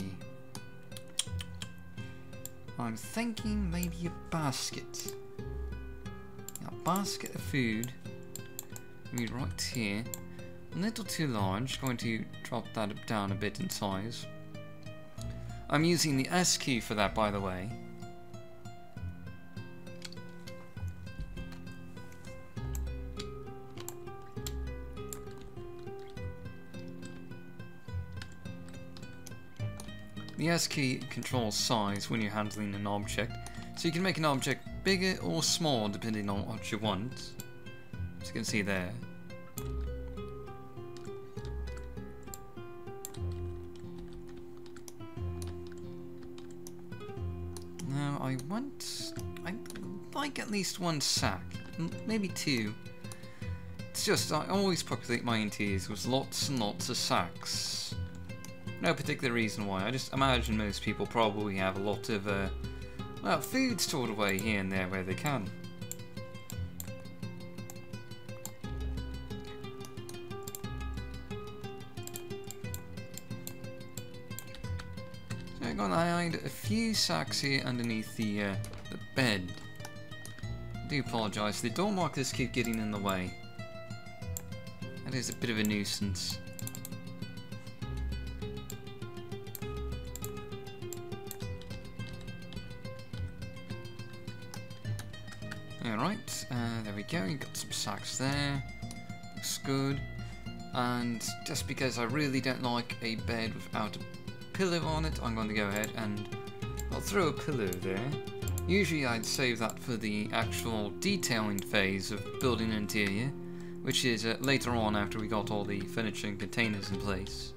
Speaker 1: I'm thinking maybe a basket. A basket of food. Maybe right here. A little too large. Going to drop that down a bit in size. I'm using the S key for that, by the way. The S key controls size when you're handling an object, so you can make an object bigger or small depending on what you want, as you can see there. Now I'd like at least one sack, maybe two. It's just I always populate my interiors with lots and lots of sacks. No particular reason why, I just imagine most people probably have a lot of, well, food stored away here and there where they can. So I'm going to hide a few sacks here underneath the bed. I do apologise, the door markers keep getting in the way. That is a bit of a nuisance. Alright, there we go, you got some sacks there, looks good. And just because I really don't like a bed without a pillow on it, I'm going to go ahead and I'll throw a pillow there. Usually I'd save that for the actual detailing phase of building an interior, which is later on after we got all the furniture and containers in place.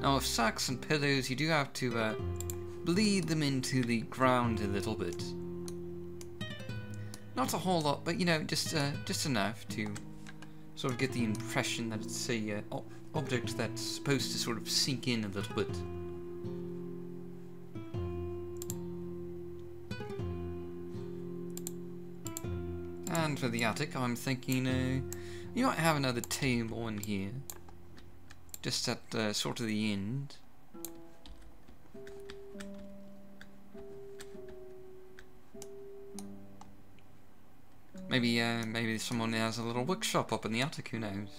Speaker 1: Now with sacks and pillows you do have to bleed them into the ground a little bit. Not a whole lot, but you know, just enough to sort of get the impression that it's a object that's supposed to sort of sink in a little bit. And for the attic, I'm thinking you might have another table in here, just at sort of the end. Maybe someone has a little workshop up in the attic, who knows?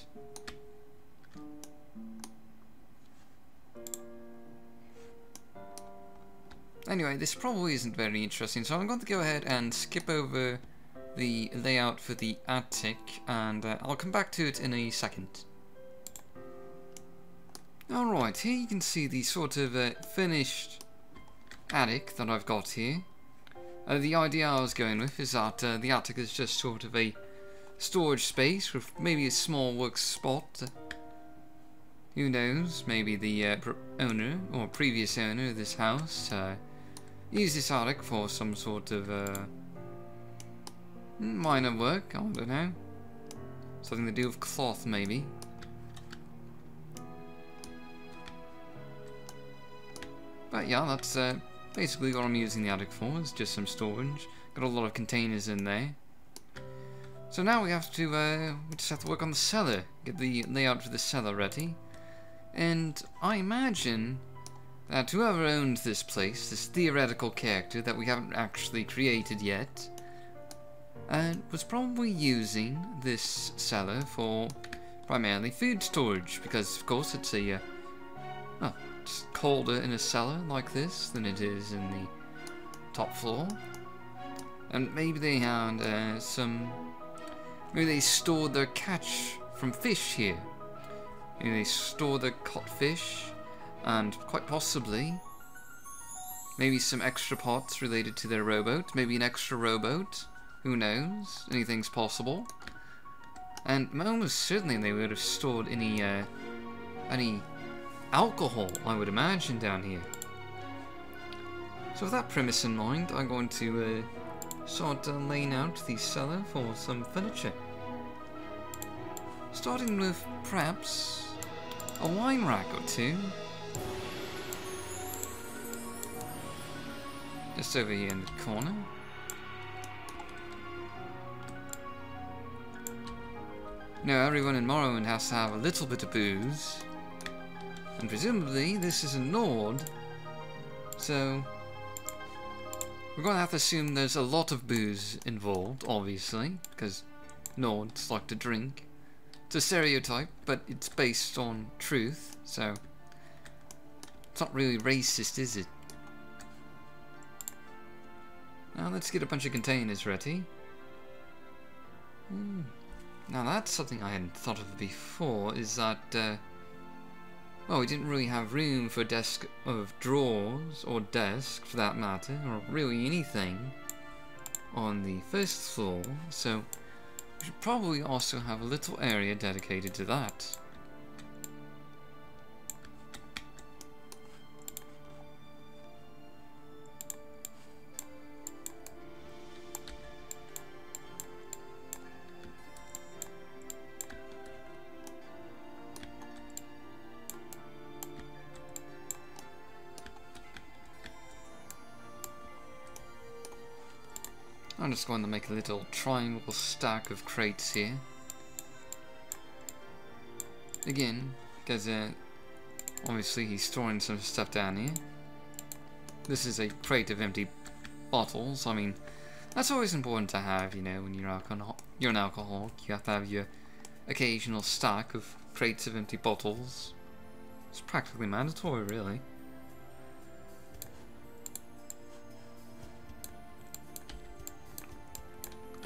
Speaker 1: Anyway, this probably isn't very interesting, so I'm going to go ahead and skip over the layout for the attic, and I'll come back to it in a second. Alright, here you can see the sort of finished attic that I've got here. The idea I was going with is that the attic is just sort of a storage space with maybe a small work spot. Who knows, maybe the owner or previous owner of this house used this attic for some sort of minor work, I don't know. Something to do with cloth maybe. But yeah, that's basically what I'm using the attic for, is just some storage. Got a lot of containers in there. So now we just have to work on the cellar, get the layout for the cellar ready. And I imagine that whoever owned this place, this theoretical character that we haven't actually created yet, was probably using this cellar for primarily food storage, because of course it's a just colder in a cellar like this than it is in the top floor. And maybe they had maybe they stored their catch from fish here. Maybe they stored their caught fish, and quite possibly maybe some extra pots related to their rowboat, maybe an extra rowboat, who knows, anything's possible. And almost certainly they would have stored any alcohol, I would imagine, down here. So with that premise in mind, I'm going to start laying out the cellar for some furniture. Starting with perhaps a wine rack or two. Just over here in the corner. Now everyone in Morrowind has to have a little bit of booze. And presumably this is a Nord. So we're going to have to assume there's a lot of booze involved, obviously, because Nords like to drink. It's a stereotype, but it's based on truth, so it's not really racist, is it? Now let's get a bunch of containers ready. Now that's something I hadn't thought of before, is that, well, we didn't really have room for a desk of drawers, or desk for that matter, or really anything on the first floor, so we should probably also have a little area dedicated to that. I'm just going to make a little triangle stack of crates here. Again, because obviously he's storing some stuff down here. This is a crate of empty bottles. I mean, that's always important to have, you know, when you're an alcoholic. You have to have your occasional stack of crates of empty bottles. It's practically mandatory, really.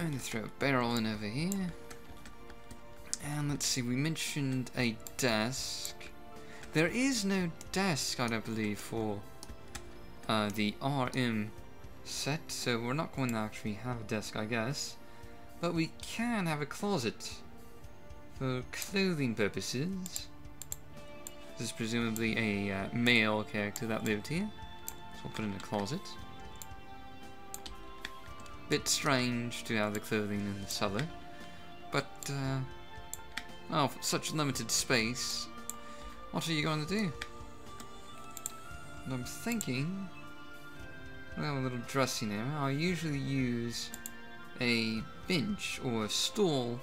Speaker 1: I'm going to throw a barrel in over here. And let's see, we mentioned a desk. There is no desk, I don't believe, for the RM set, so we're not going to actually have a desk, I guess. But we can have a closet for clothing purposes. This is presumably a male character that lived here, so we'll put in a closet. Bit strange to have the clothing in the cellar, but oh, for such limited space, what are you going to do? And I'm thinking, well, a little dressing area. I usually use a bench or a stool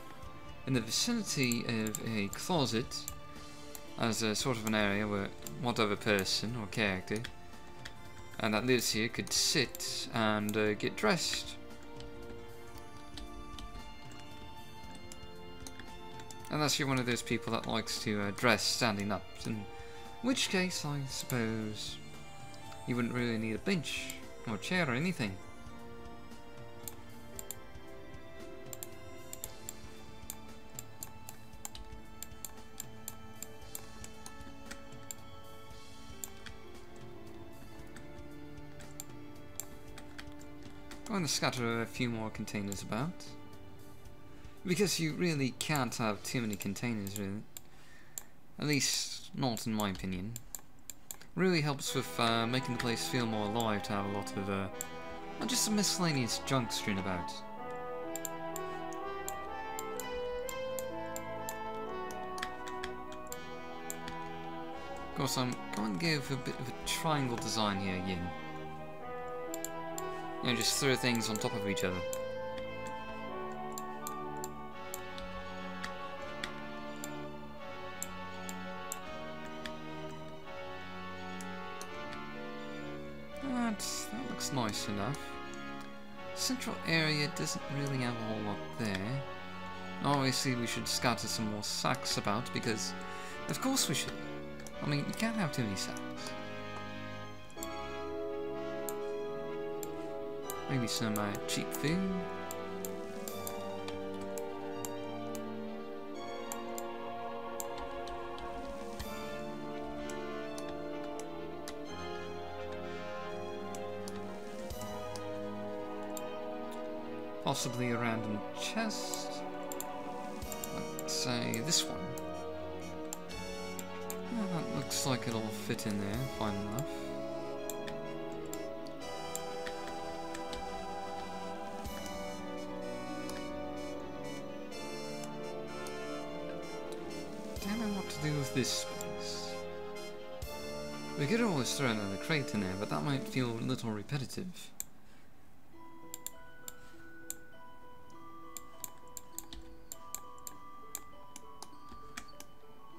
Speaker 1: in the vicinity of a closet as a sort of an area where whatever person or character and that lives here could sit and get dressed. Unless you're one of those people that likes to dress standing up, in which case I suppose you wouldn't really need a bench or chair or anything. I'm going to scatter a few more containers about. Because you really can't have too many containers, really. At least, not in my opinion. Really helps with making the place feel more alive to have a lot of, not just some miscellaneous junk strewn about. Of course, I'm going to go for a bit of a triangle design here again. You know, just throw things on top of each other. That looks nice enough. Central area doesn't really have a whole lot there. Obviously we should scatter some more sacks about because of course we should. I mean, you can't have too many sacks. Maybe some cheap food. Possibly a random chest, like say this one. Oh, that looks like it'll fit in there fine enough. Don't know what to do with this space. We could always throw another crate in there, but that might feel a little repetitive.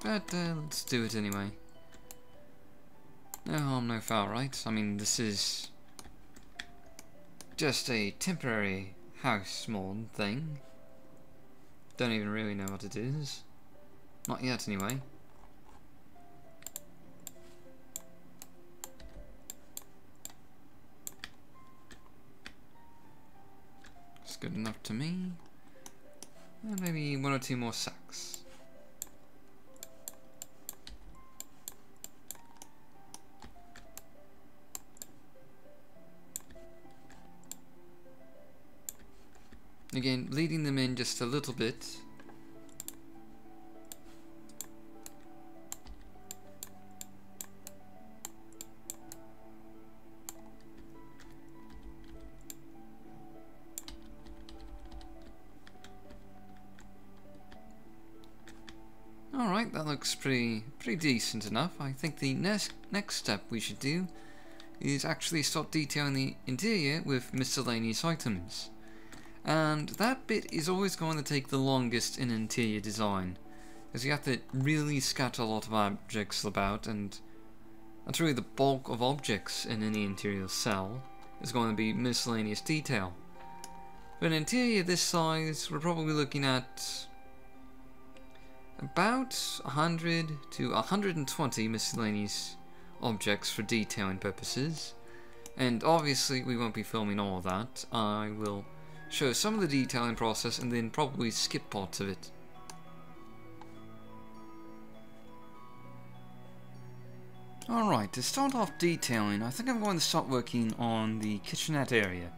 Speaker 1: But let's do it anyway. No harm, no foul, right? I mean, this is just a temporary house mod thing. Don't even really know what it is. Not yet, anyway. It's good enough to me. And maybe one or two more sacks. Again, leading them in just a little bit. Alright, that looks pretty decent enough. I think the next step we should do is actually start detailing the interior with miscellaneous items. And that bit is always going to take the longest in interior design, because you have to really scatter a lot of objects about, and that's really the bulk of objects in any interior cell is going to be miscellaneous detail. For an interior this size, we're probably looking at about 100 to 120 miscellaneous objects for detailing purposes, and obviously we won't be filming all of that. I will show some of the detailing process and then probably skip parts of it. Alright, to start off detailing, I think I'm going to start working on the kitchenette area,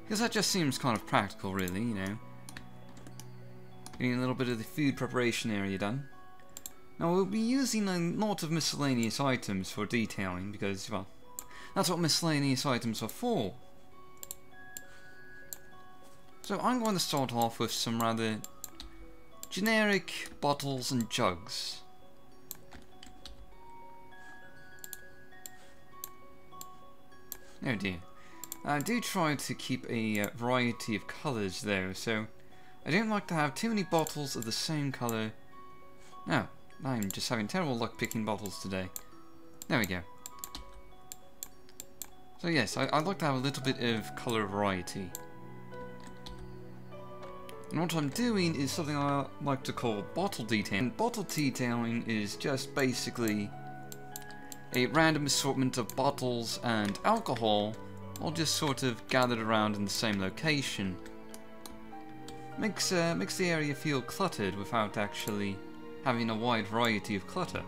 Speaker 1: because that just seems kind of practical, really, you know. Getting a little bit of the food preparation area done. Now we'll be using a lot of miscellaneous items for detailing, because, well, that's what miscellaneous items are for. So I'm going to start off with some rather generic bottles and jugs. Oh dear. I do try to keep a variety of colours though, so I don't like to have too many bottles of the same colour. No, I'm just having terrible luck picking bottles today. There we go. So yes, I'd like to have a little bit of colour variety. And what I'm doing is something I like to call bottle detailing. And bottle detailing is just basically a random assortment of bottles and alcohol, all just sort of gathered around in the same location. Makes the area feel cluttered without actually having a wide variety of clutter.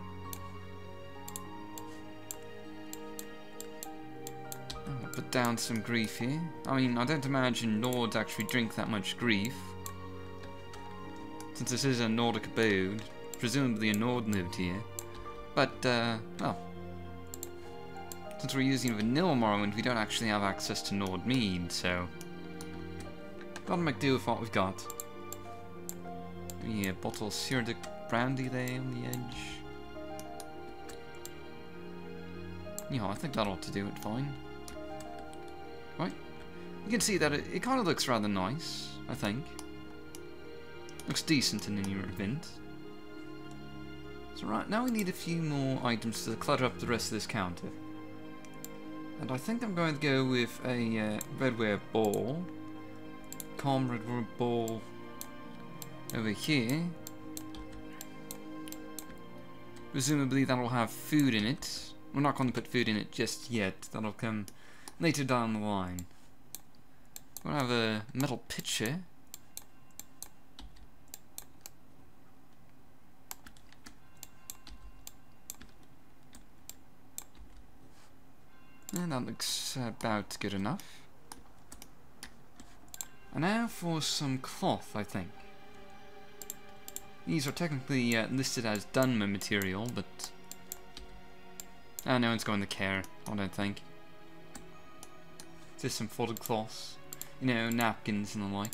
Speaker 1: I'll put down some grief here. I mean, I don't imagine Nords actually drink that much grief. Since this is a Nordic abode, presumably a Nord lived here. But, well, since we're using vanilla Morrowind, we don't actually have access to Nord mead, so gotta make do with what we've got. Yeah, bottle of Syrah brandy there on the edge. Yeah, I think that ought to do it fine. Right, you can see that it kind of looks rather nice, I think. Looks decent in any event. So right, now we need a few more items to clutter up the rest of this counter. And I think I'm going to go with a redware ball. Calm redware ball over here. Presumably that'll have food in it. We're not going to put food in it just yet. That'll come later down the line. We'll have a metal pitcher. And that looks about good enough. And now for some cloth, I think. These are technically listed as Dunmer material, but no one's going to care, I don't think. Just some folded cloths, you know, napkins and the like.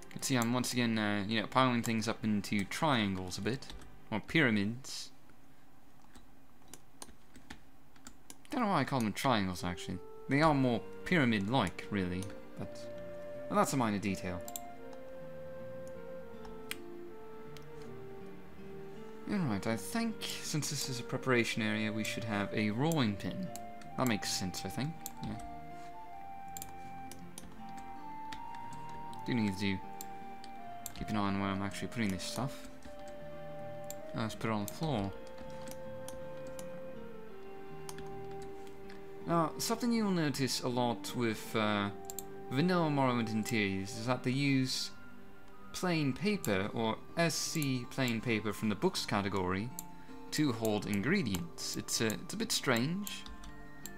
Speaker 1: You can see I'm once again, you know, piling things up into triangles a bit, or pyramids. Don't know why I call them triangles, actually. They are more pyramid-like, really, but well, that's a minor detail. Alright, I think since this is a preparation area, we should have a rolling pin. That makes sense, I think. Yeah. Do need to keep an eye on where I'm actually putting this stuff. Let's put it on the floor. Now, something you'll notice a lot with vanilla Morrowind interiors is that they use plain paper, or SC plain paper from the books category, to hold ingredients. It's a bit strange,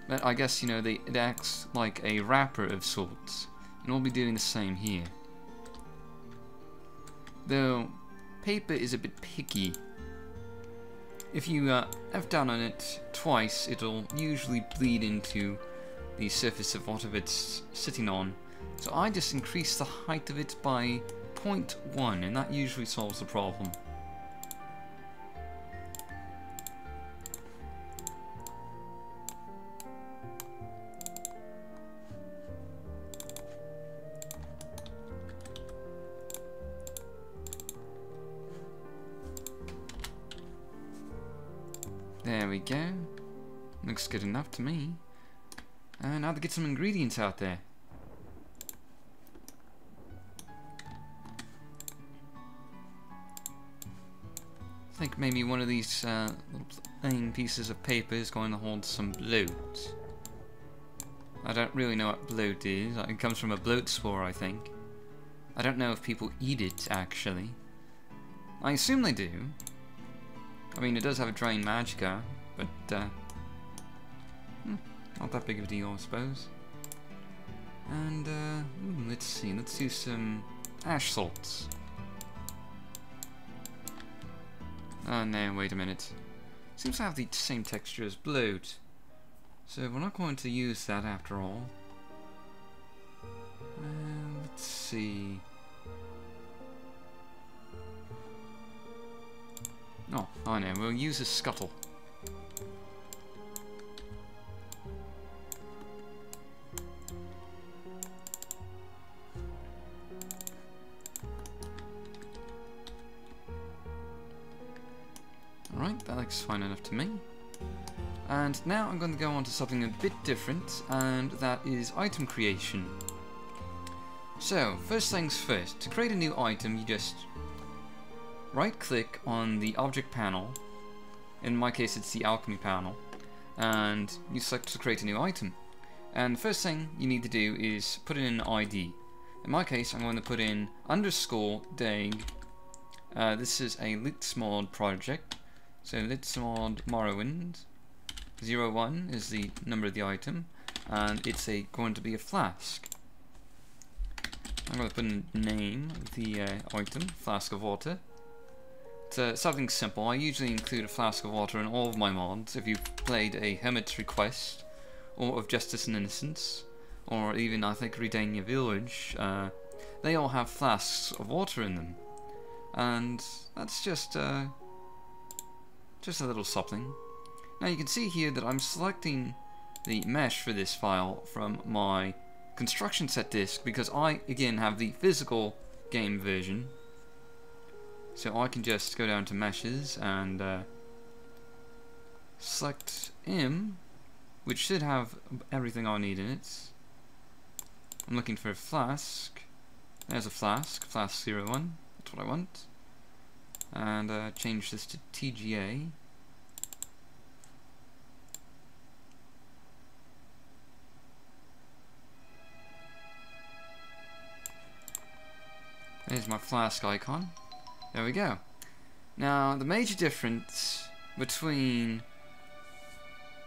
Speaker 1: but I guess, you know, it acts like a wrapper of sorts, and we'll be doing the same here. Though, paper is a bit picky. If you F down on it twice, it'll usually bleed into the surface of whatever it's sitting on. So I just increase the height of it by 0.1, and that usually solves the problem. There we go. Looks good enough to me. And now to get some ingredients out there. I think maybe one of these little plain pieces of paper is going to hold some bloat. I don't really know what bloat is. It comes from a bloat spore, I think. I don't know if people eat it, actually. I assume they do. I mean, it does have a Drain Magicka, but not that big of a deal, I suppose. And let's see, let's do some ash salts. Oh no, wait a minute. Seems to have the same texture as bloat, so we're not going to use that after all. Let's see. Oh, I know, we'll use a scuttle. Alright, that looks fine enough to me. And now I'm going to go on to something a bit different, and that is item creation. So, first things first, to create a new item, you just right click on the object panel, in my case it's the alchemy panel, and you select to create a new item. And the first thing you need to do is put in an ID. In my case I'm going to put in _dag. This is a Litsmod project, so Litsmod Morrowind 01 is the number of the item, and it's going to be a flask. I'm going to put in the name of the item, flask of water. Something simple. I usually include a flask of water in all of my mods. If you've played a Hermit's Request, or of Justice and Innocence, or even I think Redania Village, they all have flasks of water in them, and that's just a little something. Now you can see here that I'm selecting the mesh for this file from my construction set disk because I again have the physical game version. So I can just go down to meshes and select M, which should have everything I need in it. I'm looking for a flask. There's a flask, flask 01, that's what I want. And change this to TGA. There's my flask icon. There we go. Now, the major difference between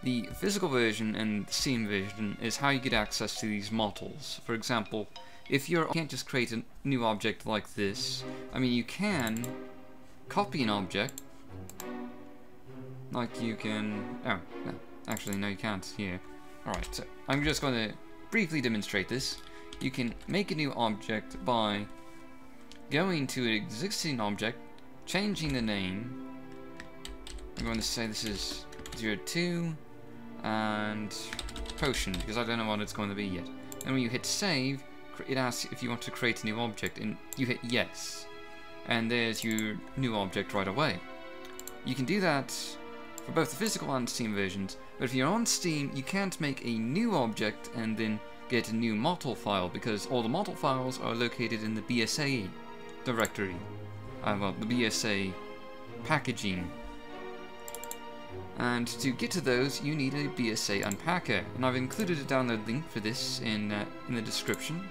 Speaker 1: the physical version and the Steam version is how you get access to these models. For example, if you can't just create a new object like this, I mean, you can copy an object, like you can, oh, no, actually no you can't here. Alright, so I'm just going to briefly demonstrate this. You can make a new object by going to an existing object, changing the name. I'm going to say this is 02 and potion, because I don't know what it's going to be yet. And when you hit save, it asks if you want to create a new object, and you hit yes. And there's your new object right away. You can do that for both the physical and Steam versions, but if you're on Steam, you can't make a new object and then get a new model file, because all the model files are located in the BSA directory. Well, the BSA packaging. And to get to those, you need a BSA unpacker, and I've included a download link for this in the description.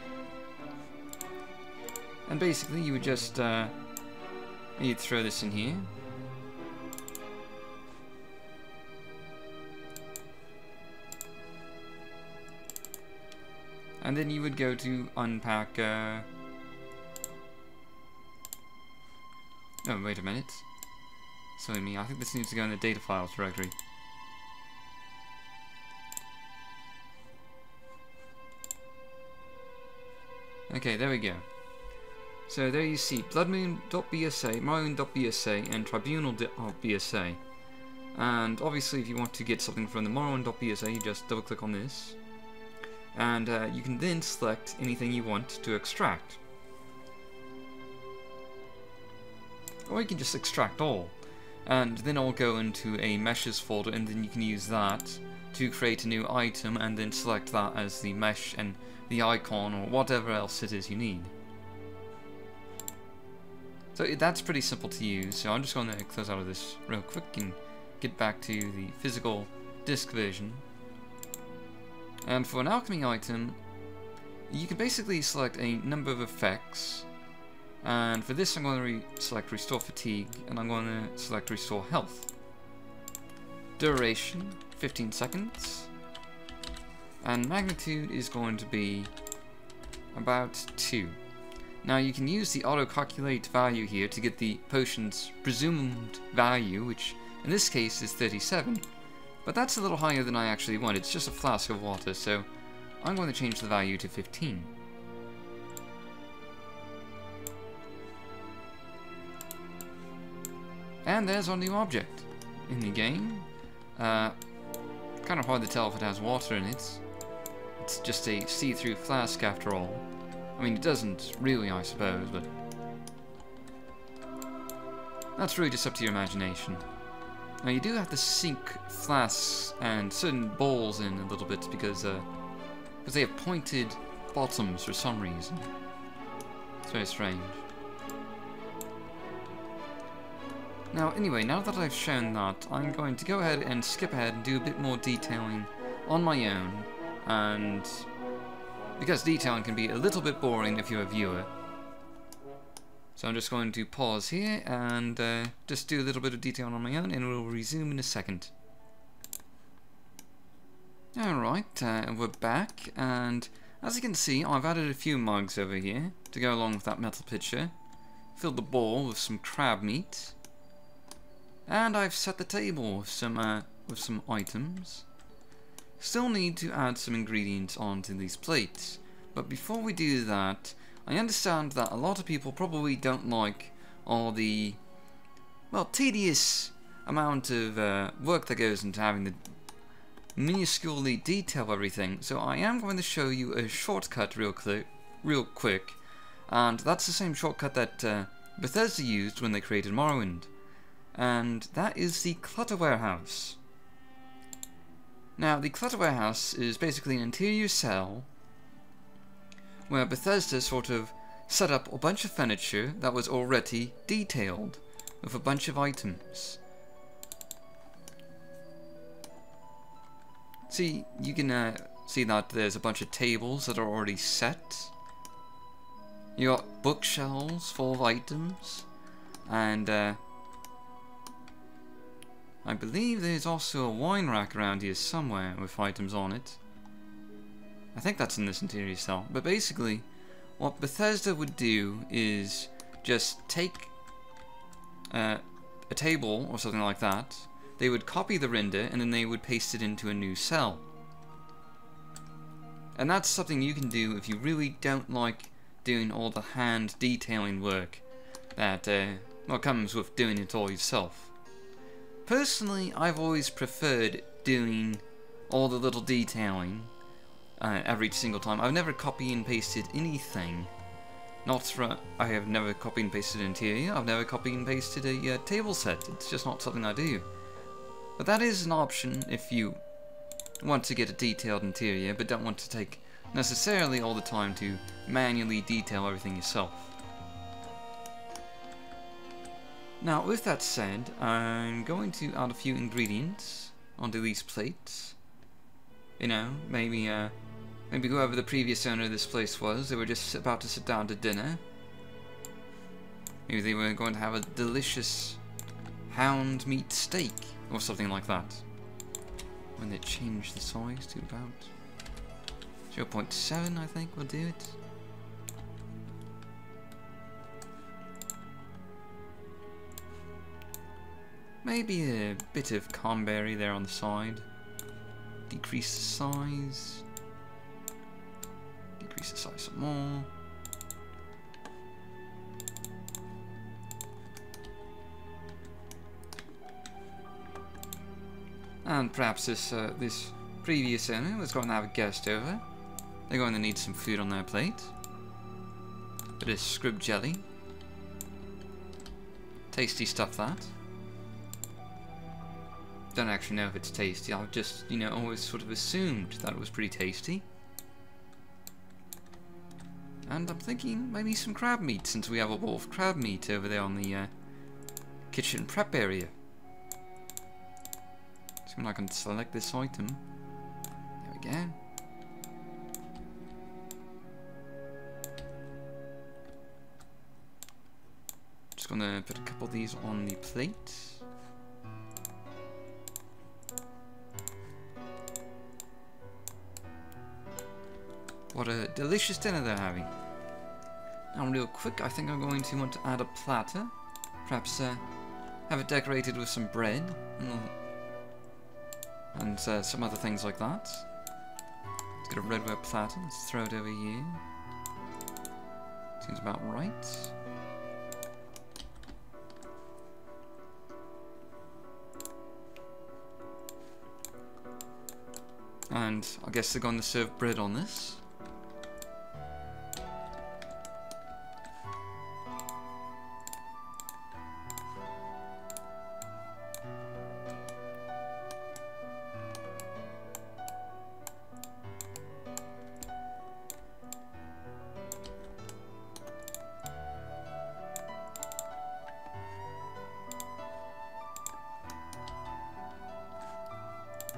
Speaker 1: And basically, you would just you'd throw this in here. And then you would go to unpack. Oh, wait a minute. Silly me, I think this needs to go in the data files directory. Okay, there we go. So there you see bloodmoon.bsa, morrowind.bsa, and tribunal.bsa. And obviously if you want to get something from the morrowind.bsa, you just double click on this. And you can then select anything you want to extract. Or you can just extract all. And then I'll go into a meshes folder, and then you can use that to create a new item and then select that as the mesh and the icon or whatever else it is you need. So that's pretty simple to use, so I'm just going to close out of this real quick and get back to the physical disc version. And for an alchemy item, you can basically select a number of effects. And for this I'm going to select Restore Fatigue, and I'm going to select Restore Health. Duration, 15 seconds. And magnitude is going to be about 2. Now you can use the auto-calculate value here to get the potion's presumed value, which in this case is 37. But that's a little higher than I actually want. It's just a flask of water, so I'm going to change the value to 15. And there's our new object in the game. Kind of hard to tell if it has water in it. It's just a see-through flask after all. I mean, it doesn't really, I suppose, but that's really just up to your imagination. Now, you do have to sink flasks and certain bowls in a little bit because they have pointed bottoms for some reason. It's very strange. Now, anyway, now that I've shown that, I'm going to go ahead and skip ahead and do a bit more detailing on my own, and because detailing can be a little bit boring if you're a viewer. So I'm just going to pause here and just do a little bit of detailing on my own, and we'll resume in a second. Alright, we're back, and as you can see, I've added a few mugs over here to go along with that metal pitcher. Filled the bowl with some crab meat. And I've set the table with some items. Still need to add some ingredients onto these plates, but before we do that, I understand that a lot of people probably don't like all the, well, tedious amount of work that goes into having to minusculely detail everything, so I am going to show you a shortcut real quick, and that's the same shortcut that Bethesda used when they created Morrowind. And that is the Clutter Warehouse. Now, the Clutter Warehouse is basically an interior cell where Bethesda sort of set up a bunch of furniture that was already detailed with a bunch of items. See, you can see that there's a bunch of tables that are already set. You got bookshelves full of items, and I believe there's also a wine rack around here somewhere with items on it. I think that's in this interior cell. But basically, what Bethesda would do is just take a table or something like that. They would copy the render and then they would paste it into a new cell. And that's something you can do if you really don't like doing all the hand detailing work that well, comes with doing it all yourself. Personally, I've always preferred doing all the little detailing every single time. I've never copy and pasted anything. I have never copy and pasted an interior. I've never copy and pasted a table set. It's just not something I do. But that is an option if you want to get a detailed interior, but don't want to take necessarily all the time to manually detail everything yourself. Now, with that said, I'm going to add a few ingredients onto these plates. You know, maybe whoever the previous owner of this place was, they were just about to sit down to dinner. Maybe they were going to have a delicious hound meat steak or something like that. When they change the size to about 0.7, I think will do it. Maybe a bit of cranberry there on the side. Decrease the size. Decrease the size some more. And perhaps this previous owner was going to have a guest over. They're going to need some food on their plate. Bit of scrib jelly. Tasty stuff, that. Don't actually know if it's tasty. I've just, you know, always sort of assumed that it was pretty tasty. And I'm thinking maybe some crab meat, since we have a wolf crab meat over there on the kitchen prep area. So I can select this item. There we go. Just gonna put a couple of these on the plate. What a delicious dinner they're having. Now real quick, I think I'm going to want to add a platter. Perhaps have it decorated with some bread and some other things like that. Let's get a redware platter. Let's throw it over here. Seems about right. And I guess they're going to serve bread on this.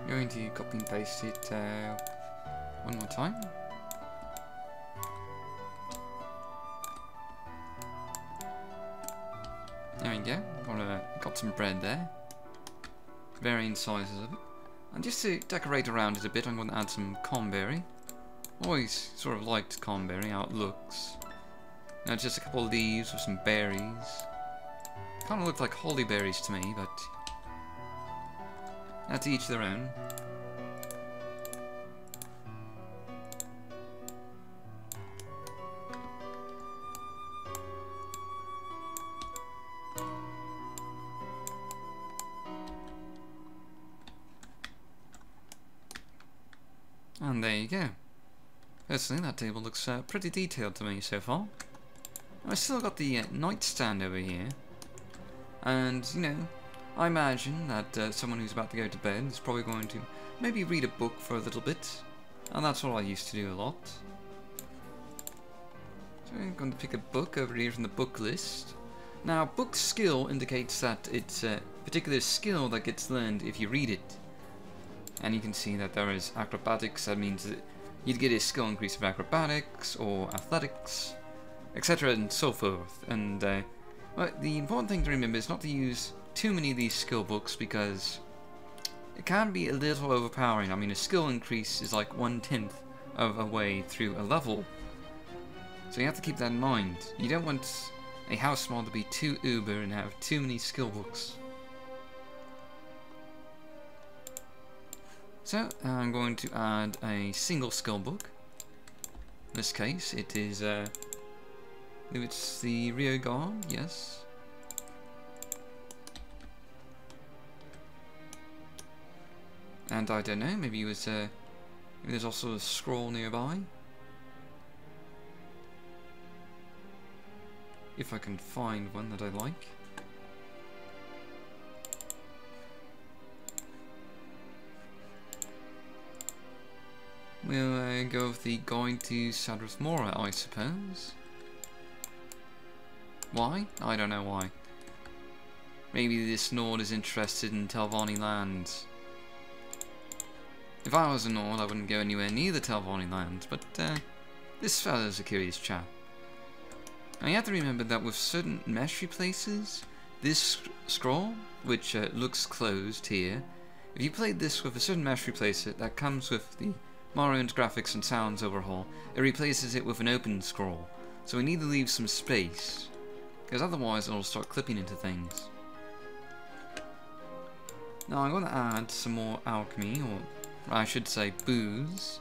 Speaker 1: Going to copy and paste it one more time. There we go. Got some bread there. Varying sizes of it. And just to decorate around it a bit, I'm going to add some cranberry. Always sort of liked cranberry, how it looks. Now just a couple of leaves with some berries. Kind of look like holly berries to me, but that's each their own. And there you go. Personally, that table looks pretty detailed to me so far. I've still got the nightstand over here. And, you know, I imagine that someone who's about to go to bed is probably going to maybe read a book for a little bit. And that's what I used to do a lot. So I'm going to pick a book over here from the book list. Now, book skill indicates that it's a particular skill that gets learned if you read it. And you can see that there is acrobatics. That means that you'd get a skill increase of acrobatics or athletics, etc. and so forth. And well, the important thing to remember is not to use too many of these skill books because it can be a little overpowering. I mean, a skill increase is like 1/10 of a way through a level. So you have to keep that in mind. You don't want a house mod to be too uber and have too many skill books. So I'm going to add a single skill book. In this case, it is, I believe it's the Rio Guard, yes. And I don't know, maybe it was, maybe there's also a scroll nearby. If I can find one that I like. We'll go with the Guide to Sadrith Mora, I suppose. Why? I don't know why. Maybe this Nord is interested in Telvanni lands. If I was a Nord, I wouldn't go anywhere near the Telvanni lands, but this fellow's a curious chap. Now you have to remember that with certain mastery places, this scroll, which looks closed here, if you played this with a certain mastery place that comes with the Morrowind's graphics and sounds overhaul, it replaces it with an open scroll. So we need to leave some space, because otherwise it'll start clipping into things. Now I'm going to add some more alchemy, or I should say booze,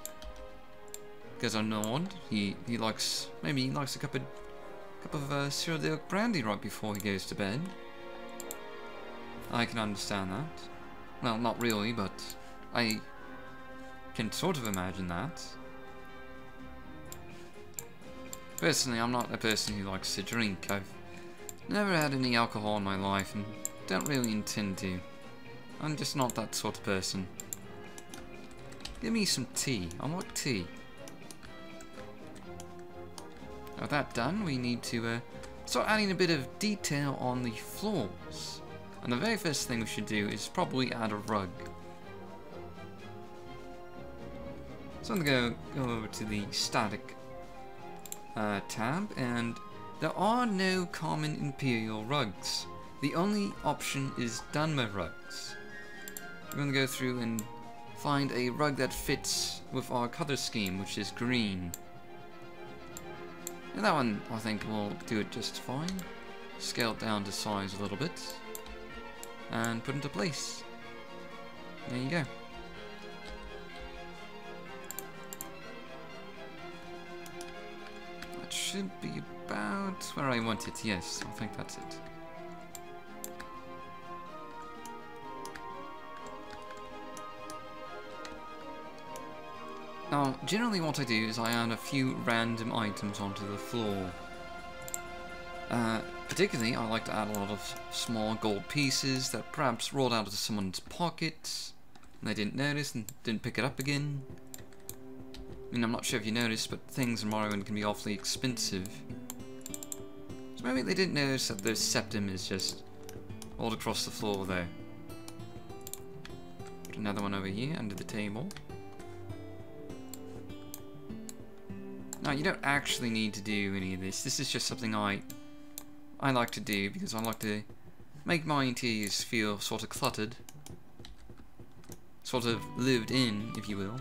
Speaker 1: because our Nord, he likes, maybe he likes a cup of Syrah Oak brandy right before he goes to bed. I can understand that. Well, not really, but I can sort of imagine that. Personally, I'm not a person who likes to drink. I've never had any alcohol in my life and don't really intend to. I'm just not that sort of person. Give me some tea. I like tea. With that done, we need to start adding a bit of detail on the floors. And the very first thing we should do is probably add a rug. So I'm going to go over to the static tab, and there are no common Imperial rugs. The only option is Dunmer rugs. We're going to go through and find a rug that fits with our color scheme, which is green. And that one, I think, will do it just fine. Scale it down to size a little bit. And put into place. There you go. That should be about where I want it, yes, I think that's it. Now, generally what I do is I add a few random items onto the floor. Particularly, I like to add a lot of small gold pieces that perhaps rolled out of someone's pockets and they didn't notice and didn't pick it up again. I mean, I'm not sure if you noticed, but things in Morrowind can be awfully expensive. So maybe they didn't notice that their septum is just all across the floor there. Put another one over here under the table. Now, you don't actually need to do any of this. This is just something I like to do because I like to make my interiors feel sort of cluttered. Sort of lived in, if you will.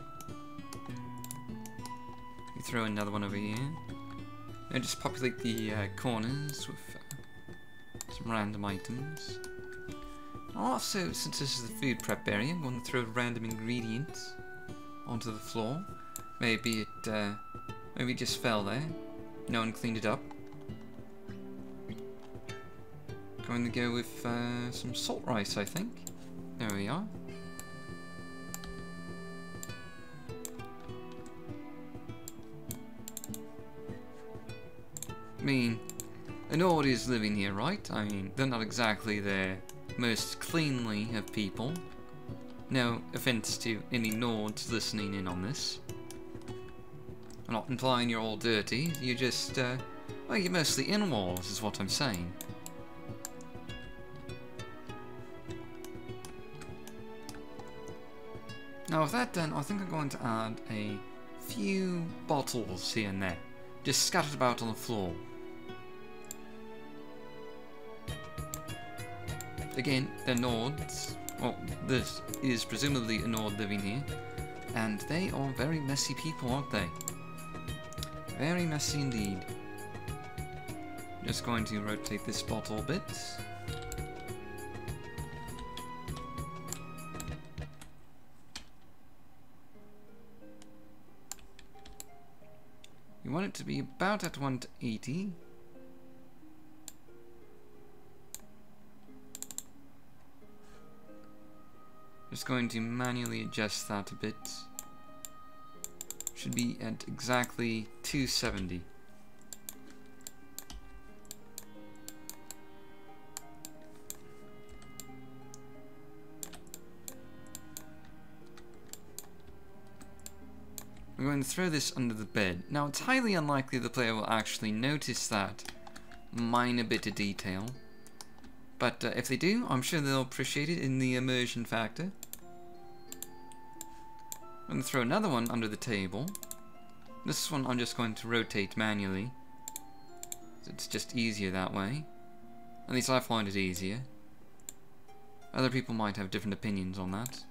Speaker 1: You throw another one over here. And just populate the corners with some random items. Also, since this is the food prep area, I'm going to throw random ingredients onto the floor. Maybe it just fell there. No one cleaned it up. Going to go with some salt rice, I think. There we are. I mean, a Nord is living here, right? I mean, they're not exactly the most cleanly of people. No offense to any Nords listening in on this. I'm not implying you're all dirty, you're just, well, you're mostly in-walls, is what I'm saying. Now with that done, I think I'm going to add a few bottles here and there, just scattered about on the floor. again, they're Nords. Well, this is presumably a Nord living here. And they are very messy people, aren't they? Very messy indeed. Just going to rotate this bottle a bit. You want it to be about at 180. Just going to manually adjust that a bit. Should be at exactly 270. We're going to throw this under the bed. Now, it's highly unlikely the player will actually notice that minor bit of detail. But if they do, I'm sure they'll appreciate it in the immersion factor. I'm going to throw another one under the table. This one I'm just going to rotate manually. It's just easier that way. At least I find it easier. Other people might have different opinions on that.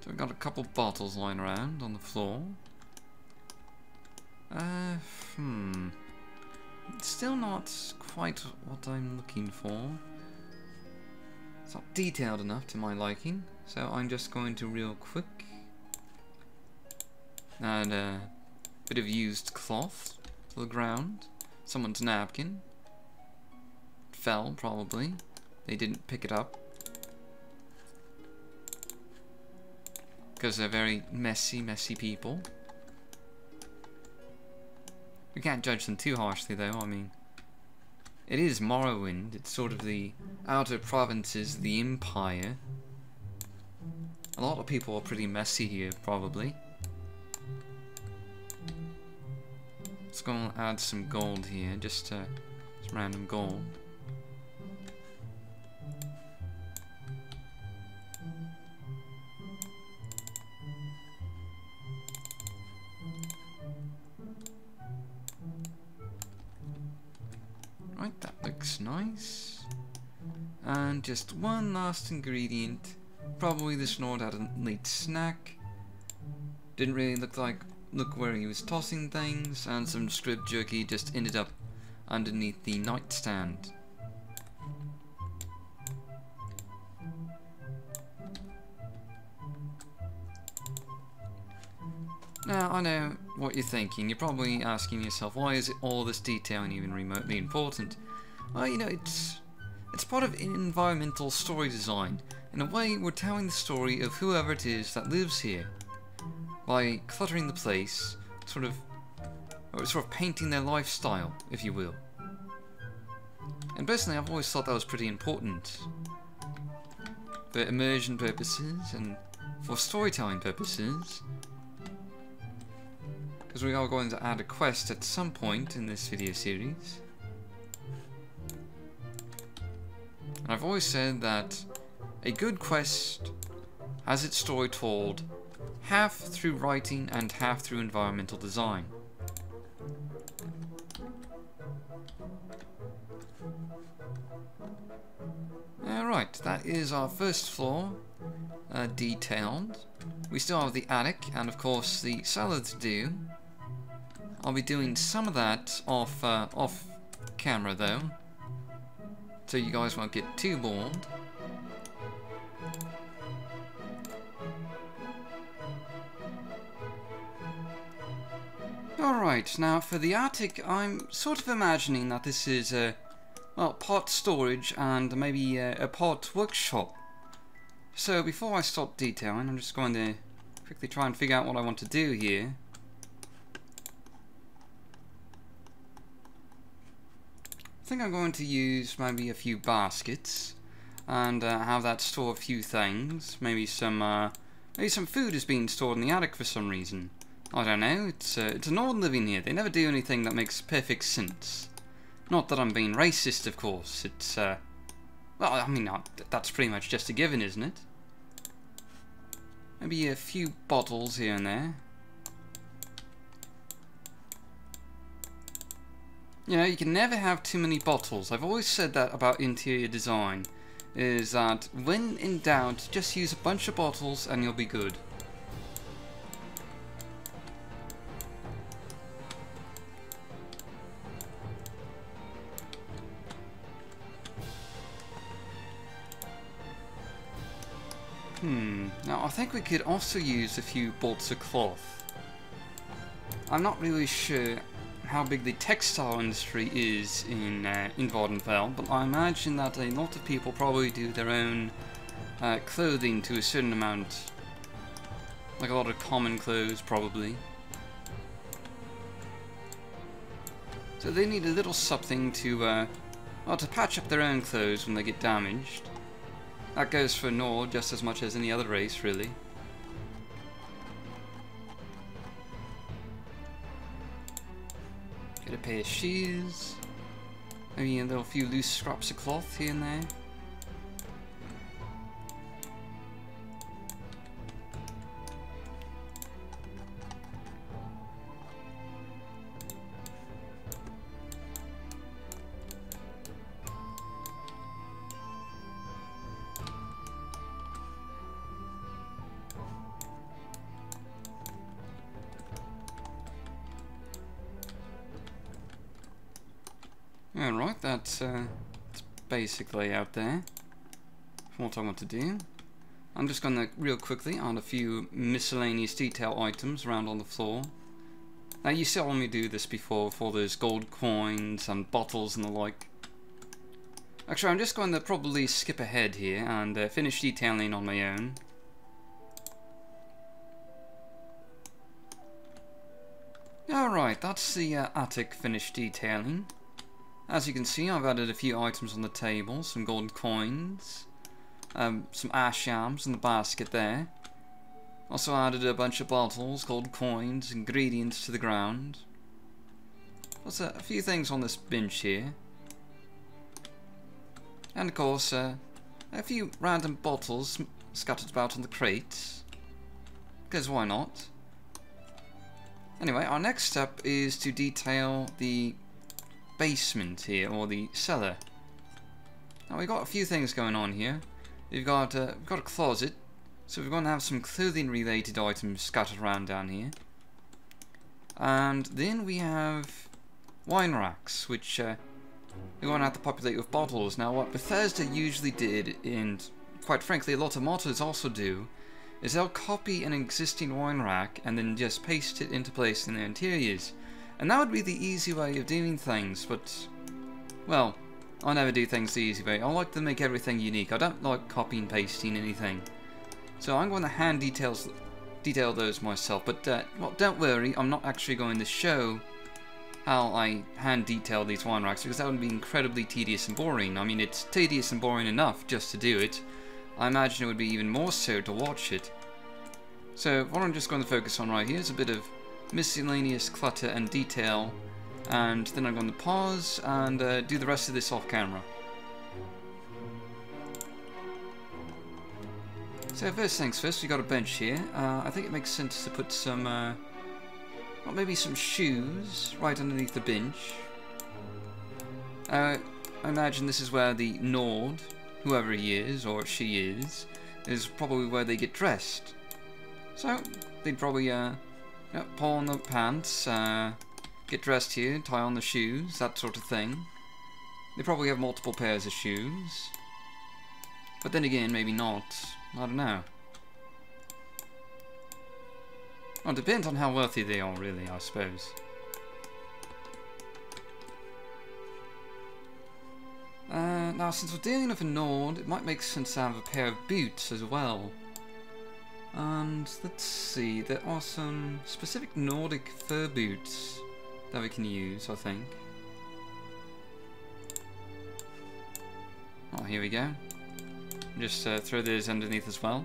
Speaker 1: So we've got a couple bottles lying around on the floor. It's still not quite what I'm looking for. It's not detailed enough to my liking, so I'm just going to real quick add a bit of used cloth to the ground. Someone's napkin. It fell, probably. They didn't pick it up. Because they're very messy people. We can't judge them too harshly though, I mean, it is Morrowind, it's sort of the outer provinces of the Empire. A lot of people are pretty messy here, probably. Let's go and add some gold here, just some random gold. Right, that looks nice. And just one last ingredient. Probably this Nord had a late snack. Didn't really look where he was tossing things, and some script jerky just ended up underneath the nightstand. Now, I know what you're thinking. You're probably asking yourself, why is all this detailing even remotely important? Well, you know, it's part of environmental story design. In a way, we're telling the story of whoever it is that lives here. By cluttering the place, sort of painting their lifestyle, if you will. And personally, I've always thought that was pretty important. For immersion purposes, and for storytelling purposes. Because we are going to add a quest at some point in this video series. And I've always said that a good quest has its story told half through writing and half through environmental design. Alright, that is our first floor detailed. We still have the attic and of course the cellar to do. I'll be doing some of that off camera though, so you guys won't get too bored. Alright, now for the attic, I'm sort of imagining that this is part storage and maybe a part workshop. So before I start detailing, I'm just going to quickly try and figure out what I want to do here. I think I'm going to use maybe a few baskets and have that store a few things. Maybe some food is being stored in the attic for some reason. I don't know. It's a Nord living here. They never do anything that makes perfect sense. Not that I'm being racist, of course. It's Well, I mean, that's pretty much just a given, isn't it? Maybe a few bottles here and there. You know, you can never have too many bottles. I've always said that about interior design, is that when in doubt, just use a bunch of bottles and you'll be good. Now I think we could also use a few bolts of cloth. I'm not really sure how big the textile industry is in Vvardenfell, but I imagine that a lot of people probably do their own clothing to a certain amount. Like a lot of common clothes, probably. So they need a little something to, well, to patch up their own clothes when they get damaged. That goes for Nord just as much as any other race, really. Get a pair of shoes. Maybe a little few loose scraps of cloth here and there. Alright, that's basically out there for what I want to do. I'm just going to real quickly add a few miscellaneous detail items around on the floor. Now you saw me do this before for those gold coins and bottles and the like. Actually, I'm just going to probably skip ahead here and finish detailing on my own. Alright, that's the attic finished detailing. As you can see, I've added a few items on the table, some gold coins, some ash yams in the basket there. Also added a bunch of bottles, gold coins, ingredients to the ground. Plus a few things on this bench here. And of course, a few random bottles scattered about on the crates. Because why not? Anyway, our next step is to detail the basement here, or the cellar. Now we've got a few things going on here. We've got a closet, so we're going to have some clothing related items scattered around down here. And then we have wine racks, which we're going to have to populate with bottles. Now what Bethesda usually did, and quite frankly a lot of modders also do, is they'll copy an existing wine rack and then just paste it into place in their interiors. And that would be the easy way of doing things, but, well, I never do things the easy way. I like to make everything unique. I don't like copying and pasting anything. So I'm going to hand detail those myself, but, well, don't worry, I'm not actually going to show how I hand detail these wine racks, because that would be incredibly tedious and boring. I mean, it's tedious and boring enough just to do it. I imagine it would be even more so to watch it. So what I'm just going to focus on right here is a bit of miscellaneous clutter and detail, and then I'm going to pause and do the rest of this off camera. So first things first, we got a bench here. I think it makes sense to put some, well, maybe some shoes right underneath the bench. I imagine this is where the Nord, whoever he is or she is probably where they get dressed. So they'd probably pull on the pants, get dressed here, tie on the shoes, that sort of thing. They probably have multiple pairs of shoes. But then again, maybe not. I don't know. Well, it depends on how wealthy they are, really, I suppose. Now, since we're dealing with a Nord, it might make sense to have a pair of boots as well. And let's see, there are some specific Nordic fur boots that we can use, I think. Oh, here we go. Just throw those underneath as well.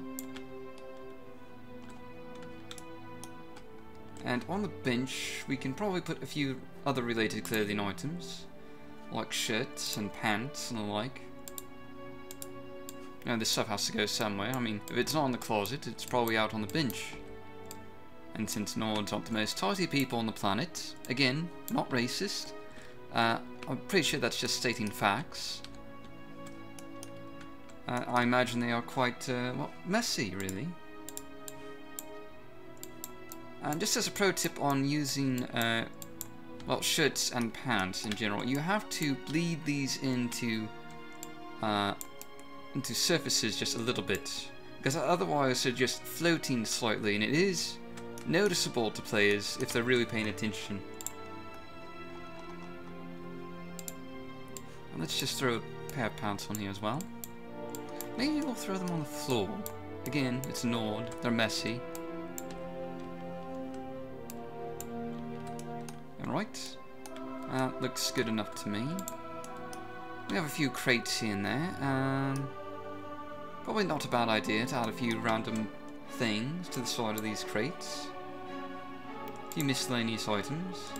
Speaker 1: And on the bench, we can probably put a few other related clothing items, like shirts and pants and the like. You know, this stuff has to go somewhere. I mean, if it's not in the closet, it's probably out on the bench. And since Nords aren't the most tidy people on the planet, again, not racist, I'm pretty sure that's just stating facts. I imagine they are quite, well, messy, really. And just as a pro tip on using, well, shirts and pants in general, you have to bleed these into surfaces just a little bit, because otherwise they're just floating slightly, and it is noticeable to players if they're really paying attention. And let's just throw a pair of pants on here as well. Maybe we'll throw them on the floor. Again, it's Nord, they're messy. Alright, that looks good enough to me. We have a few crates here and there. Probably not a bad idea to add a few random things to the side of these crates. A few miscellaneous items.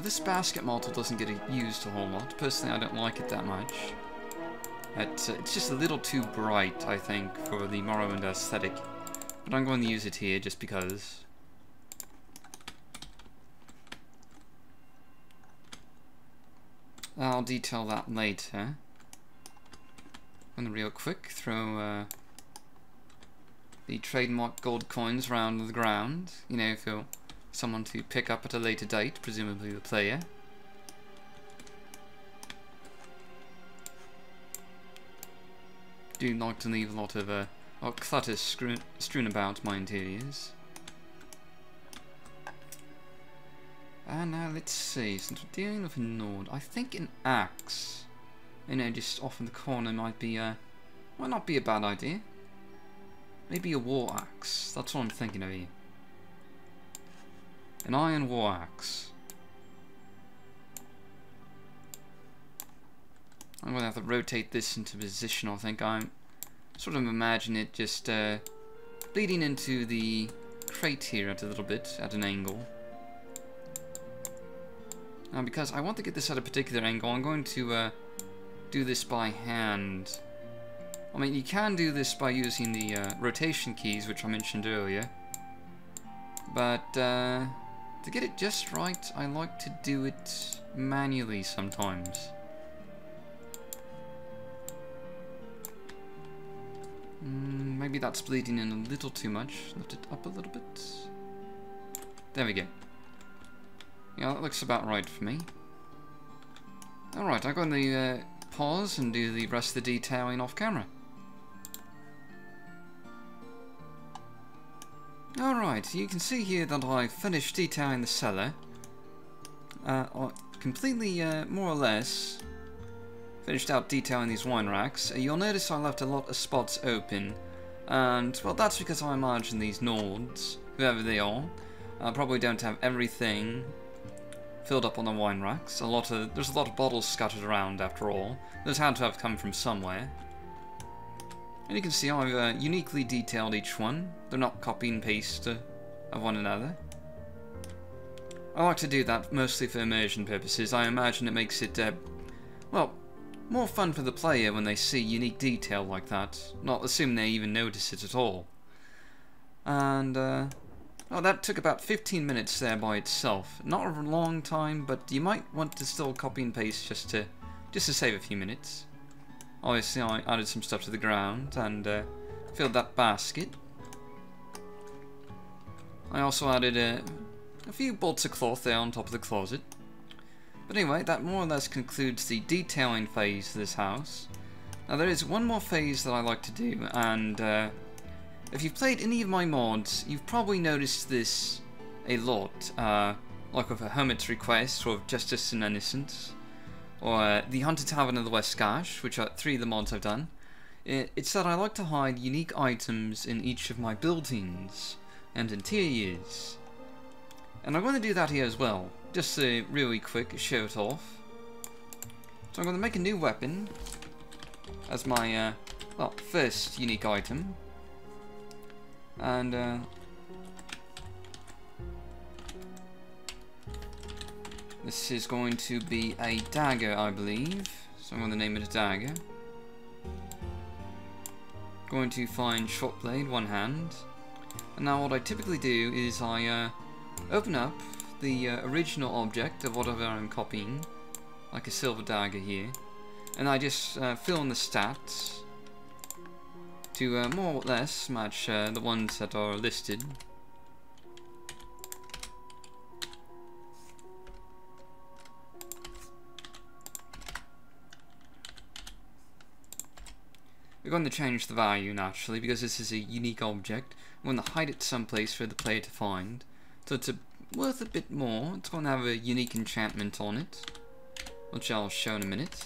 Speaker 1: This basket model doesn't get used a whole lot. Personally, I don't like it that much. It's just a little too bright, I think, for the Morrowind aesthetic. But I'm going to use it here just because. I'll detail that later. I'm gonna real quick throw the trademark gold coins around the ground, you know, for someone to pick up at a later date, presumably the player. Do like to leave a lot of clutter strewn about my interiors. And now let's see, since we're dealing with a Nord, I think an axe, you know, just off in the corner might be might not be a bad idea. Maybe a war axe, that's what I'm thinking of here. An iron war axe. I'm going to have to rotate this into position, I think. I'm sort of imagine it just bleeding into the crate here at a little bit, at an angle. Now, because I want to get this at a particular angle, I'm going to do this by hand. I mean, you can do this by using the rotation keys, which I mentioned earlier. But to get it just right, I like to do it manually sometimes. Maybe that's bleeding in a little too much. Lift it up a little bit. There we go. Yeah, that looks about right for me. Alright, I'm going to pause and do the rest of the detailing off camera. Alright, you can see here that I finished detailing the cellar. Completely, more or less, finished out detailing these wine racks. You'll notice I left a lot of spots open. And, well, that's because I imagine these Nords, whoever they are, probably don't have everything filled up on the wine racks. There's a lot of bottles scattered around after all. Those had to have come from somewhere. And you can see I've uniquely detailed each one. They're not copy and paste of one another. I like to do that mostly for immersion purposes. I imagine it makes it, well, more fun for the player when they see unique detail like that. Not assuming they even notice it at all. And, well, that took about 15 minutes there by itself. Not a long time, but you might want to still copy and paste just to save a few minutes. Obviously, I added some stuff to the ground and filled that basket. I also added a few bolts of cloth there on top of the closet. But anyway, that more or less concludes the detailing phase of this house. Now, there is one more phase that I like to do, and if you've played any of my mods, you've probably noticed this a lot, like with a Hermit's Request, or Justice and Innocence, or the Haunted Tavern of the West Gash, which are 3 of the mods I've done. It's that I like to hide unique items in each of my buildings and interiors. And I'm going to do that here as well, just to really quick show it off. So I'm going to make a new weapon as my, well, first unique item. And, This is going to be a dagger, I believe. So I'm going to name it a dagger. Going to find short blade, one hand. And now what I typically do is I open up the original object of whatever I'm copying, like a silver dagger here, and I just fill in the stats to more or less match the ones that are listed. We're going to change the value naturally because this is a unique object. I'm going to hide it someplace for the player to find. So it's worth a bit more. It's going to have a unique enchantment on it, which I'll show in a minute.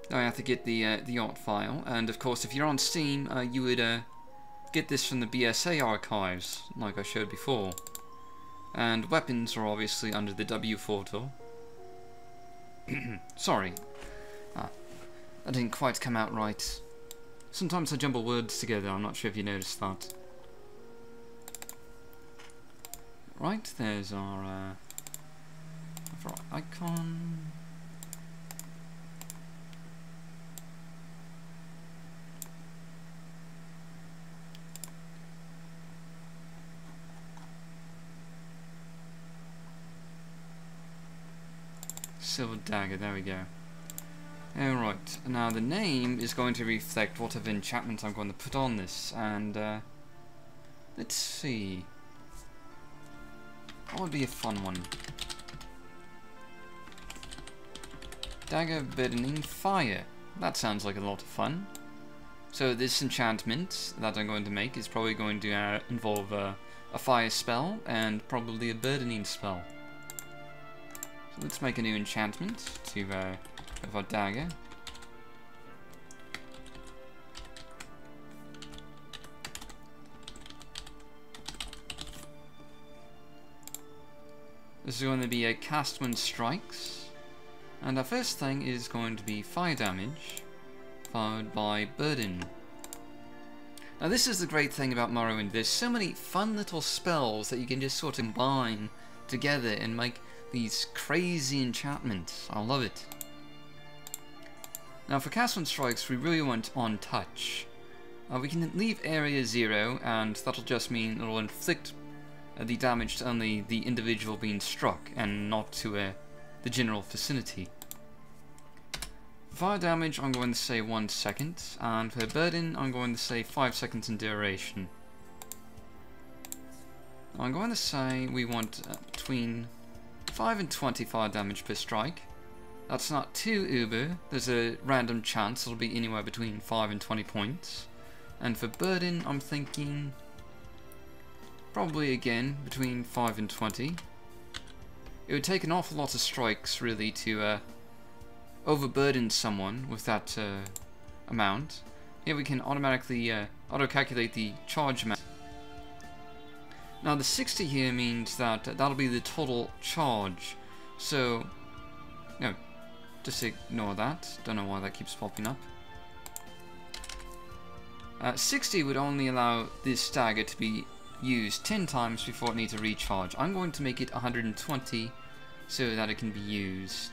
Speaker 1: Now I have to get the art file, and of course if you're on Steam, you would get this from the BSA archives, like I showed before. And weapons are obviously under the W photo. Sorry. That didn't quite come out right. Sometimes I jumble words together, I'm not sure if you noticed that. Right, there's our icon. Silver dagger, there we go. Alright, now the name is going to reflect whatever enchantment I'm going to put on this, and let's see. What would be a fun one? Dagger burdening fire. That sounds like a lot of fun. So this enchantment that I'm going to make is probably going to involve a fire spell and probably a burdening spell. So let's make a new enchantment to of our dagger. This is going to be a cast when strikes, and our first thing is going to be fire damage, followed by burden. Now this is the great thing about Morrowind, there's so many fun little spells that you can just sort of combine together and make these crazy enchantments. I love it. Now for cast when strikes, we really want on touch. We can leave area 0, and that'll just mean it'll inflict the damage to only the individual being struck and not to the general vicinity. For fire damage, I'm going to say 1 second, and for burden, I'm going to say 5 seconds in duration. I'm going to say we want between 5 and 20 fire damage per strike. That's not too uber, there's a random chance it'll be anywhere between 5 and 20 points. And for burden, I'm thinking probably again between 5 and 20. It would take an awful lot of strikes really to overburden someone with that amount. Here we can automatically auto-calculate the charge amount. Now the 60 here means that that'll be the total charge. So, no, just ignore that. Don't know why that keeps popping up. 60 would only allow this dagger to be used 10 times before it needs a recharge. I'm going to make it 120 so that it can be used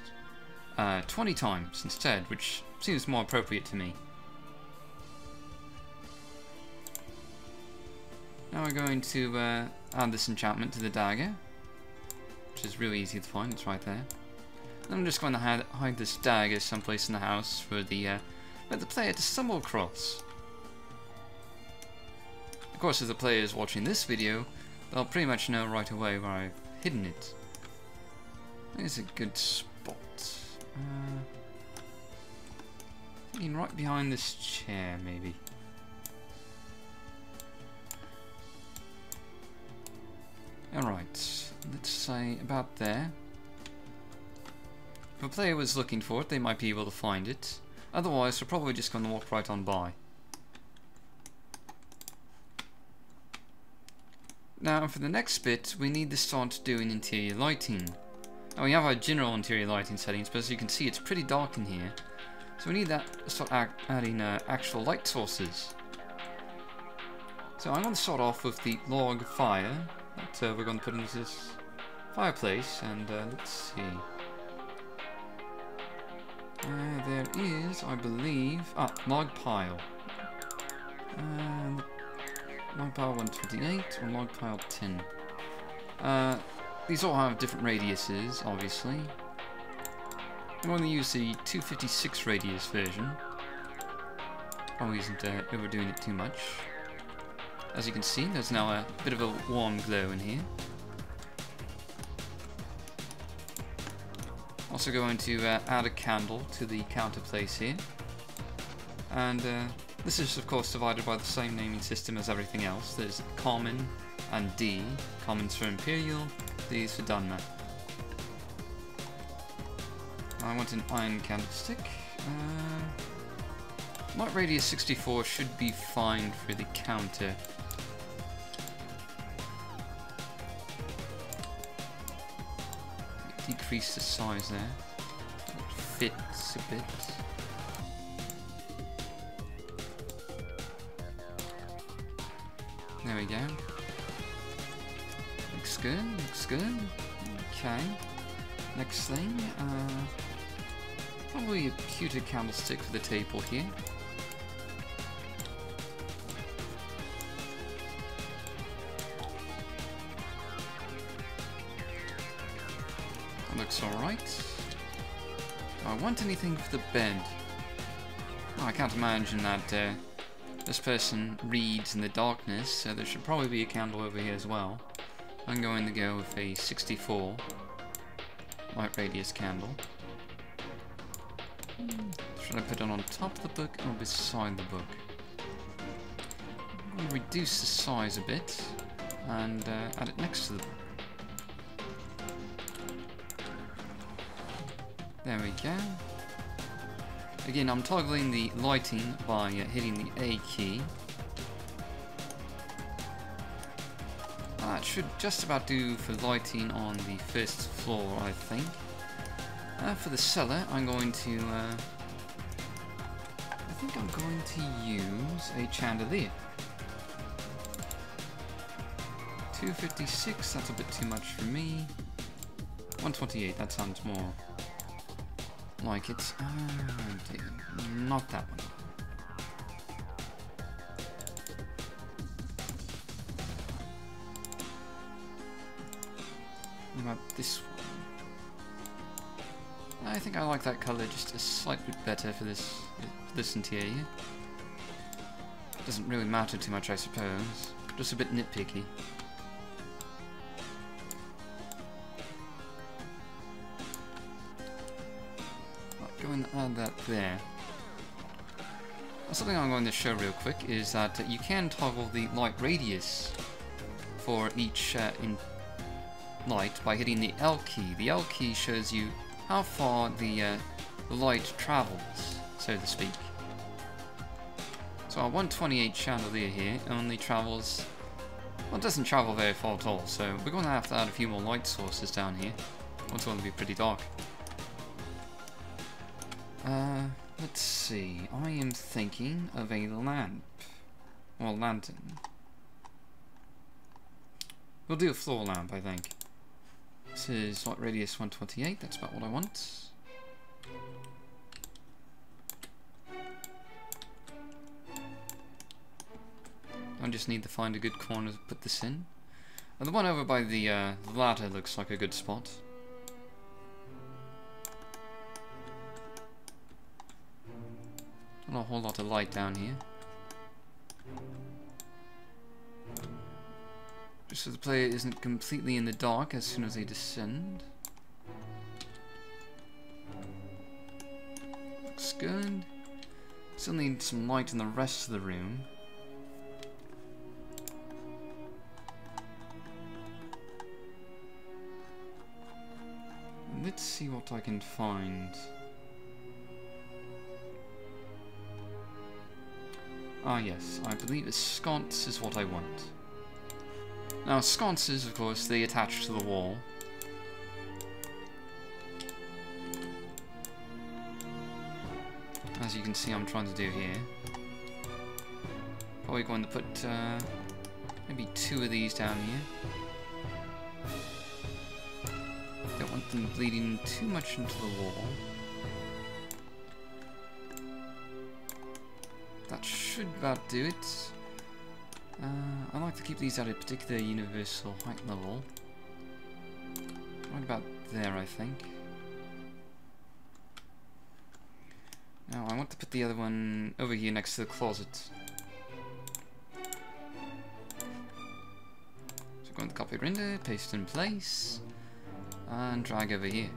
Speaker 1: 20 times instead, which seems more appropriate to me. Now we're going to add this enchantment to the dagger, which is really easy to find, it's right there. Then I'm just going to hide this dagger someplace in the house for the player to stumble across. Of course, if the player is watching this video, they'll pretty much know right away where I've hidden it. There's a good spot. Thinking right behind this chair, maybe. Alright, let's say about there. If a player was looking for it, they might be able to find it. Otherwise, we're probably just going to walk right on by. Now, for the next bit, we need to start doing interior lighting. Now, we have our general interior lighting settings, but as you can see, it's pretty dark in here. So we need that to start adding actual light sources. So I'm going to start off with the log fire that we're going to put into this fireplace, and let's see. There is, I believe, log pile. Log pile 128 or log pile 10. These all have different radiuses, obviously. I'm going to use the 256 radius version. Probably isn't overdoing it too much. As you can see, there's now a bit of a warm glow in here. Also going to add a candle to the counter place here. And this is of course divided by the same naming system as everything else. There's common and D. Common's for Imperial, D is for Dunmer. I want an iron candlestick. Light radius 64 should be fine for the counter. Decrease the size there. It fits a bit. There we go. Looks good, looks good. Okay. Next thing, probably a pewter candlestick for the table here. That looks alright. Do I want anything for the bed? Oh, I can't imagine that this person reads in the darkness, so there should probably be a candle over here as well. I'm going to go with a 64 light radius candle. Should I put it on top of the book or beside the book? I'm going to reduce the size a bit and add it next to the book. There we go. Again, I'm toggling the lighting by hitting the A key. That should just about do for lighting on the first floor, I think. For the cellar, I'm going to... I think I'm going to use a chandelier. 256, that's a bit too much for me. 128, that sounds more like it. Not that one. What about this one? I think I like that colour just a slight bit better for this interior. Doesn't really matter too much, I suppose. Just a bit nitpicky. Go and add that there. Something I'm going to show real quick is that you can toggle the light radius for each light by hitting the L key. The L key shows you how far the light travels, so to speak. So our 128 chandelier here only travels, well, it doesn't travel very far at all, so we're going to have to add a few more light sources down here. It's going to be pretty dark. Let's see, I am thinking of a lamp, or lantern. We'll do a floor lamp, I think. This is light radius 128, that's about what I want. I just need to find a good corner to put this in. And the one over by the ladder looks like a good spot. Not a whole lot of light down here. Just so the player isn't completely in the dark as soon as they descend. Looks good. Still need some light in the rest of the room. Let's see what I can find. Ah yes, I believe a sconce is what I want. Now sconces, of course, they attach to the wall. you can see I'm trying to do here. Probably going to put maybe 2 of these down here. Don't want them bleeding too much into the wall. That should about do it. I like to keep these at a particular universal height level. Right about there, I think. Now I want to put the other one over here next to the closet. So go into copy render, paste in place, and drag over here.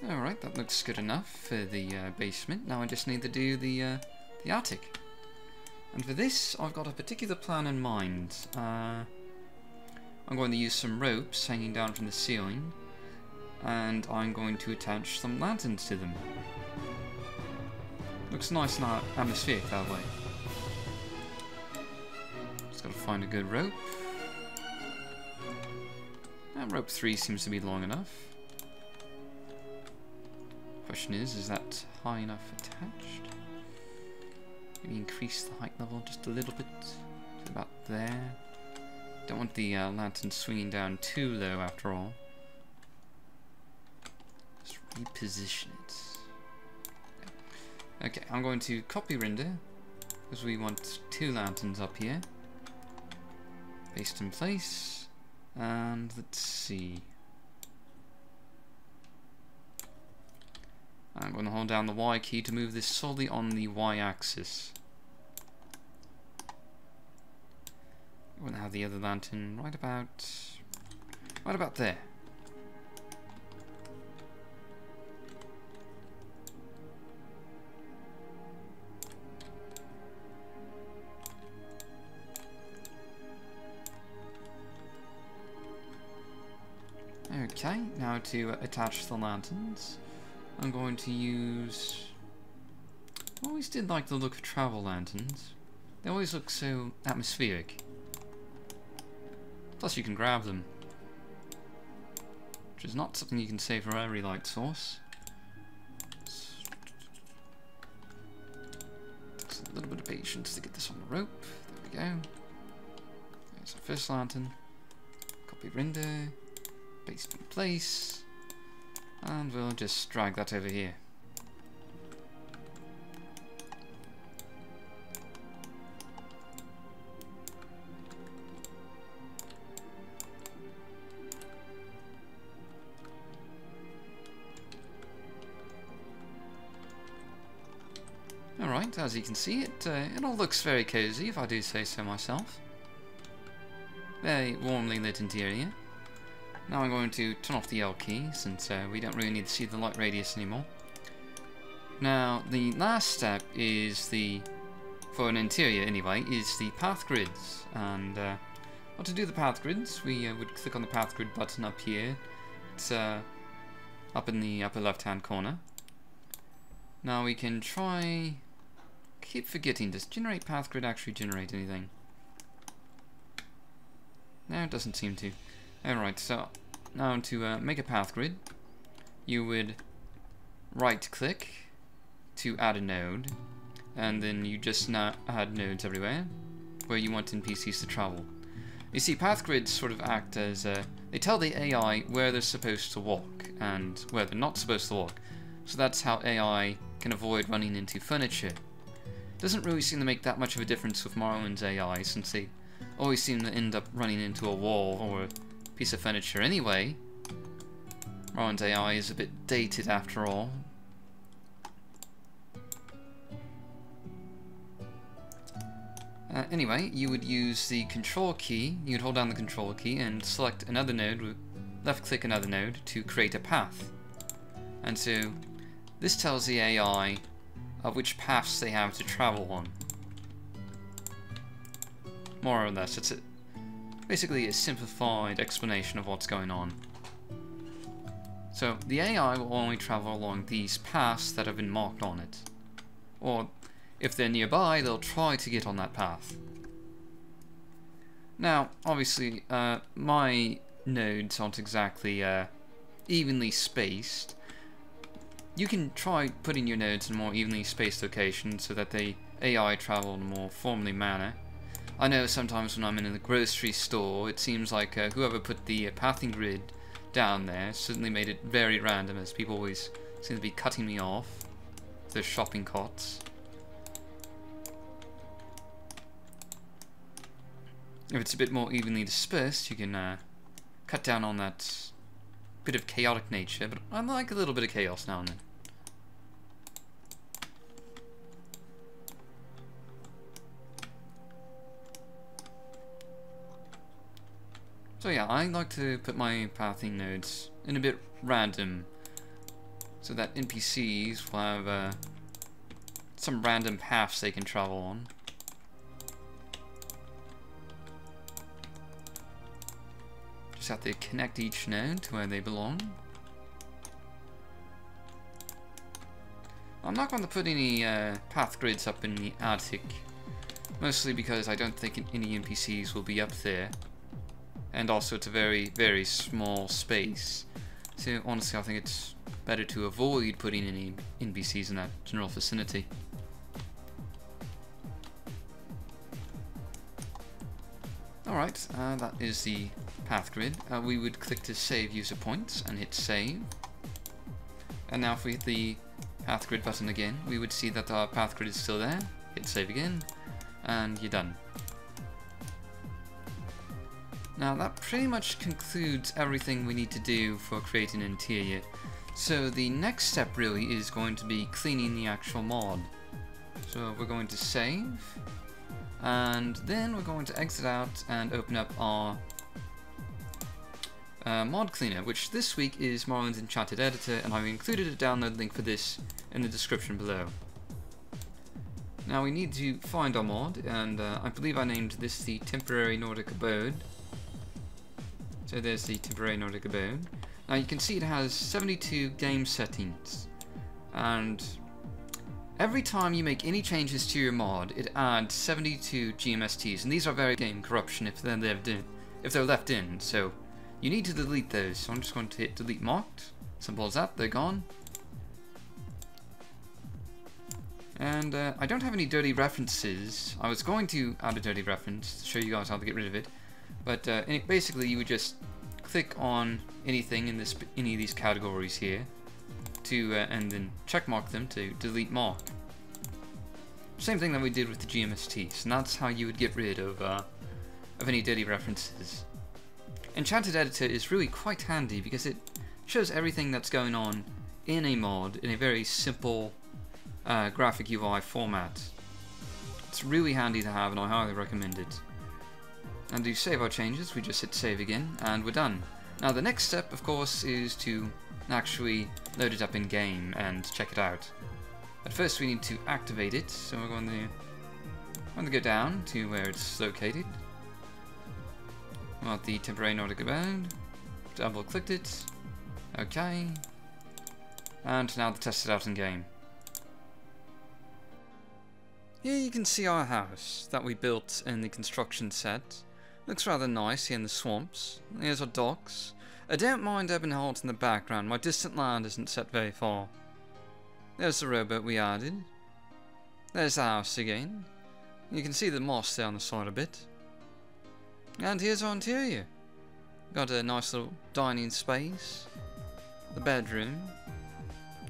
Speaker 1: Alright, that looks good enough for the basement. Now I just need to do the attic. And for this, I've got a particular plan in mind. I'm going to use some ropes hanging down from the ceiling, and I'm going to attach some lanterns to them. Looks nice and atmospheric that way. Just gotta find a good rope. And rope 3 seems to be long enough. Question is that high enough attached? Maybe increase the height level just a little bit to about there. Don't want the lantern swinging down too low after all. Just reposition it. Okay, I'm going to copy render because we want 2 lanterns up here. Paste in place, and let's see. I'm going to hold down the Y key to move this solely on the Y axis. I'm going to have the other lantern right about there. Okay, now to attach the lanterns. I'm going to use... I always did like the look of travel lanterns. They always look so atmospheric. Plus you can grab them. Which is not something you can say for every light source. Takes a little bit of patience to get this on the rope. There we go. There's our first lantern. Copy render. Paste in place. And we'll just drag that over here. Alright, as you can see, it all looks very cozy, if I do say so myself. Very warmly lit interior. Now I'm going to turn off the L key, since we don't really need to see the light radius anymore. Now, the last step is for an interior anyway, is the path grids. And well, to do the path grids, we would click on the path grid button up here. It's up in the upper left hand corner. Now we can try... keep forgetting, does generate path grid actually generate anything? No, it doesn't seem to. Alright, so now to make a path grid, you would right click to add a node, and then you just now add nodes everywhere where you want NPCs to travel. You see, path grids sort of act as they tell the AI where they're supposed to walk and where they're not supposed to walk. So that's how AI can avoid running into furniture. Doesn't really seem to make that much of a difference with Morrowind's AI, since they always seem to end up running into a wall or a piece of furniture anyway. Morrowind's AI is a bit dated after all. Anyway, you would use the control key, you'd hold down the control key and select another node, left click another node to create a path. And so this tells the AI of which paths they have to travel on. More or less, it's basically a simplified explanation of what's going on. So the AI will only travel along these paths that have been marked on it. Or if they're nearby, they'll try to get on that path. Now, obviously, my nodes aren't exactly evenly spaced. You can try putting your nodes in more evenly spaced locations so that the AI travel in a more formally manner. I know sometimes when I'm in the grocery store, it seems like whoever put the pathing grid down there certainly made it very random, as people always seem to be cutting me off with their shopping carts. If it's a bit more evenly dispersed, you can cut down on that bit of chaotic nature, but I like a little bit of chaos now and then. So yeah, I like to put my pathing nodes in a bit random, so that NPCs will have some random paths they can travel on. Just have to connect each node to where they belong. I'm not going to put any path grids up in the attic, mostly because I don't think any NPCs will be up there. And also it's a very, very small space. So honestly, I think it's better to avoid putting any NPCs in that general vicinity. Alright, that is the path grid. We would click to save user points and hit save. And now if we hit the path grid button again, we would see that our path grid is still there. Hit save again, and you're done. Now that pretty much concludes everything we need to do for creating an interior. So the next step really is going to be cleaning the actual mod. So we're going to save, and then we're going to exit out and open up our mod cleaner, which this week is Morrowind's Enchanted Editor, and I've included a download link for this in the description below. Now we need to find our mod, and I believe I named this the Temporary Nordic Abode. So there's the Temporary Nordic Abode. Now you can see it has 72 game settings, and every time you make any changes to your mod, it adds 72 GMSTs, and these are very game corruption if they're left in. So you need to delete those. So I'm just going to hit delete marked. Simple as that. They're gone. And I don't have any dirty references. I was going to add a dirty reference to show you guys how to get rid of it. But basically, you would just click on anything in any of these categories here, and then check mark them to delete mark. Same thing that we did with the GMSTs, and that's how you would get rid of any dirty references. Enchanted Editor is really quite handy because it shows everything that's going on in a mod in a very simple graphic UI format. It's really handy to have, and I highly recommend it. And to save our changes, we just hit save again, and we're done. Now the next step, of course, is to actually load it up in game and check it out. But first we need to activate it, so we're going to go down to where it's located. We want the Temporary Nordic Abode, double clicked it, okay, and now to test it out in game. Here you can see our house that we built in the construction set. Looks rather nice here in the swamps. Here's our docks. I don't mind Ebonholt in the background. My distant land isn't set very far. There's the rowboat we added. There's the house again. You can see the moss there on the side a bit. And here's our interior. Got a nice little dining space, the bedroom,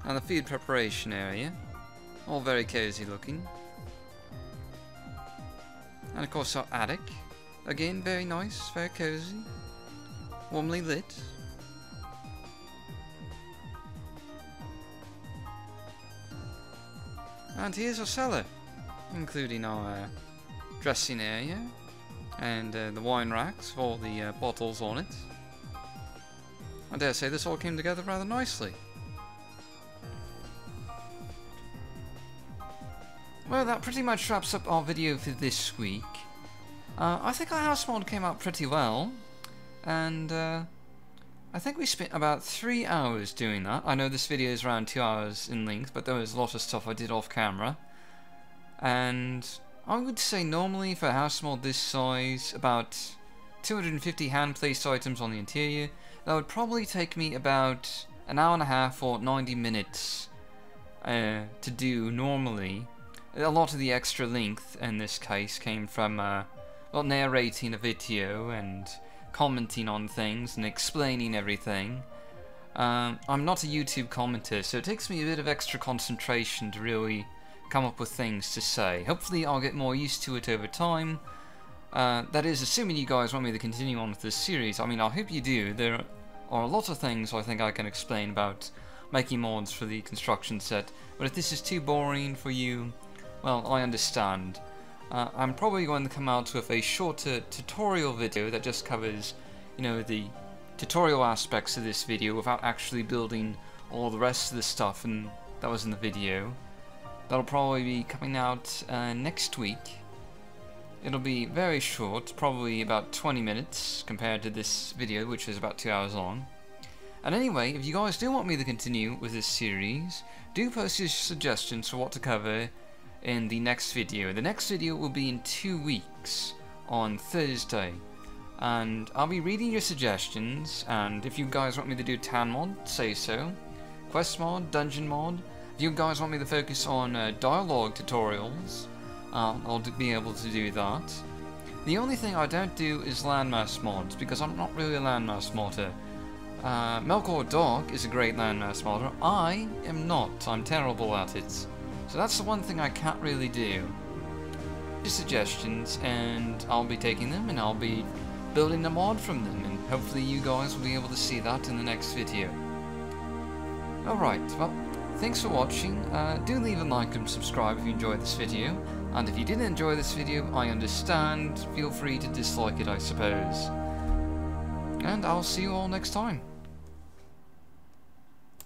Speaker 1: and the food preparation area. All very cozy looking. And of course our attic. Again, very nice, very cozy, warmly lit. And here's our cellar, including our dressing area and the wine racks with all the bottles on it. I dare say this all came together rather nicely. Well, that pretty much wraps up our video for this week. I think our house mod came out pretty well, and I think we spent about 3 hours doing that. I know this video is around 2 hours in length, but there was a lot of stuff I did off camera. And I would say normally for a house mod this size, about 250 hand-placed items on the interior, that would probably take me about an hour and a half or 90 minutes to do normally. A lot of the extra length in this case came from well, narrating a video and commenting on things and explaining everything. I'm not a YouTube commenter, so it takes me a bit of extra concentration to really come up with things to say. Hopefully I'll get more used to it over time. That is, assuming you guys want me to continue on with this series. I mean, I hope you do. There are a lot of things I think I can explain about making mods for the construction set, but if this is too boring for you, well, I understand. I'm probably going to come out with a shorter tutorial video that just covers, you know, the tutorial aspects of this video without actually building all the rest of the stuff and that was in the video. That'll probably be coming out next week. It'll be very short, probably about 20 minutes compared to this video, which is about 2 hours long. And anyway, if you guys do want me to continue with this series, do post your suggestions for what to cover in the next video. The next video will be in 2 weeks, on Thursday. And I'll be reading your suggestions, and if you guys want me to do Tan mod, say so. Quest mod, Dungeon mod. If you guys want me to focus on dialogue tutorials, I'll be able to do that. The only thing I don't do is landmass mods, because I'm not really a landmass modder. Melkor Dog is a great landmass modder. I am not. I'm terrible at it. So that's the one thing I can't really do. Just suggestions, and I'll be taking them, and I'll be building a mod from them, and hopefully you guys will be able to see that in the next video. Alright, well, thanks for watching. Do leave a like and subscribe if you enjoyed this video, and if you didn't enjoy this video, I understand. Feel free to dislike it, I suppose. And I'll see you all next time.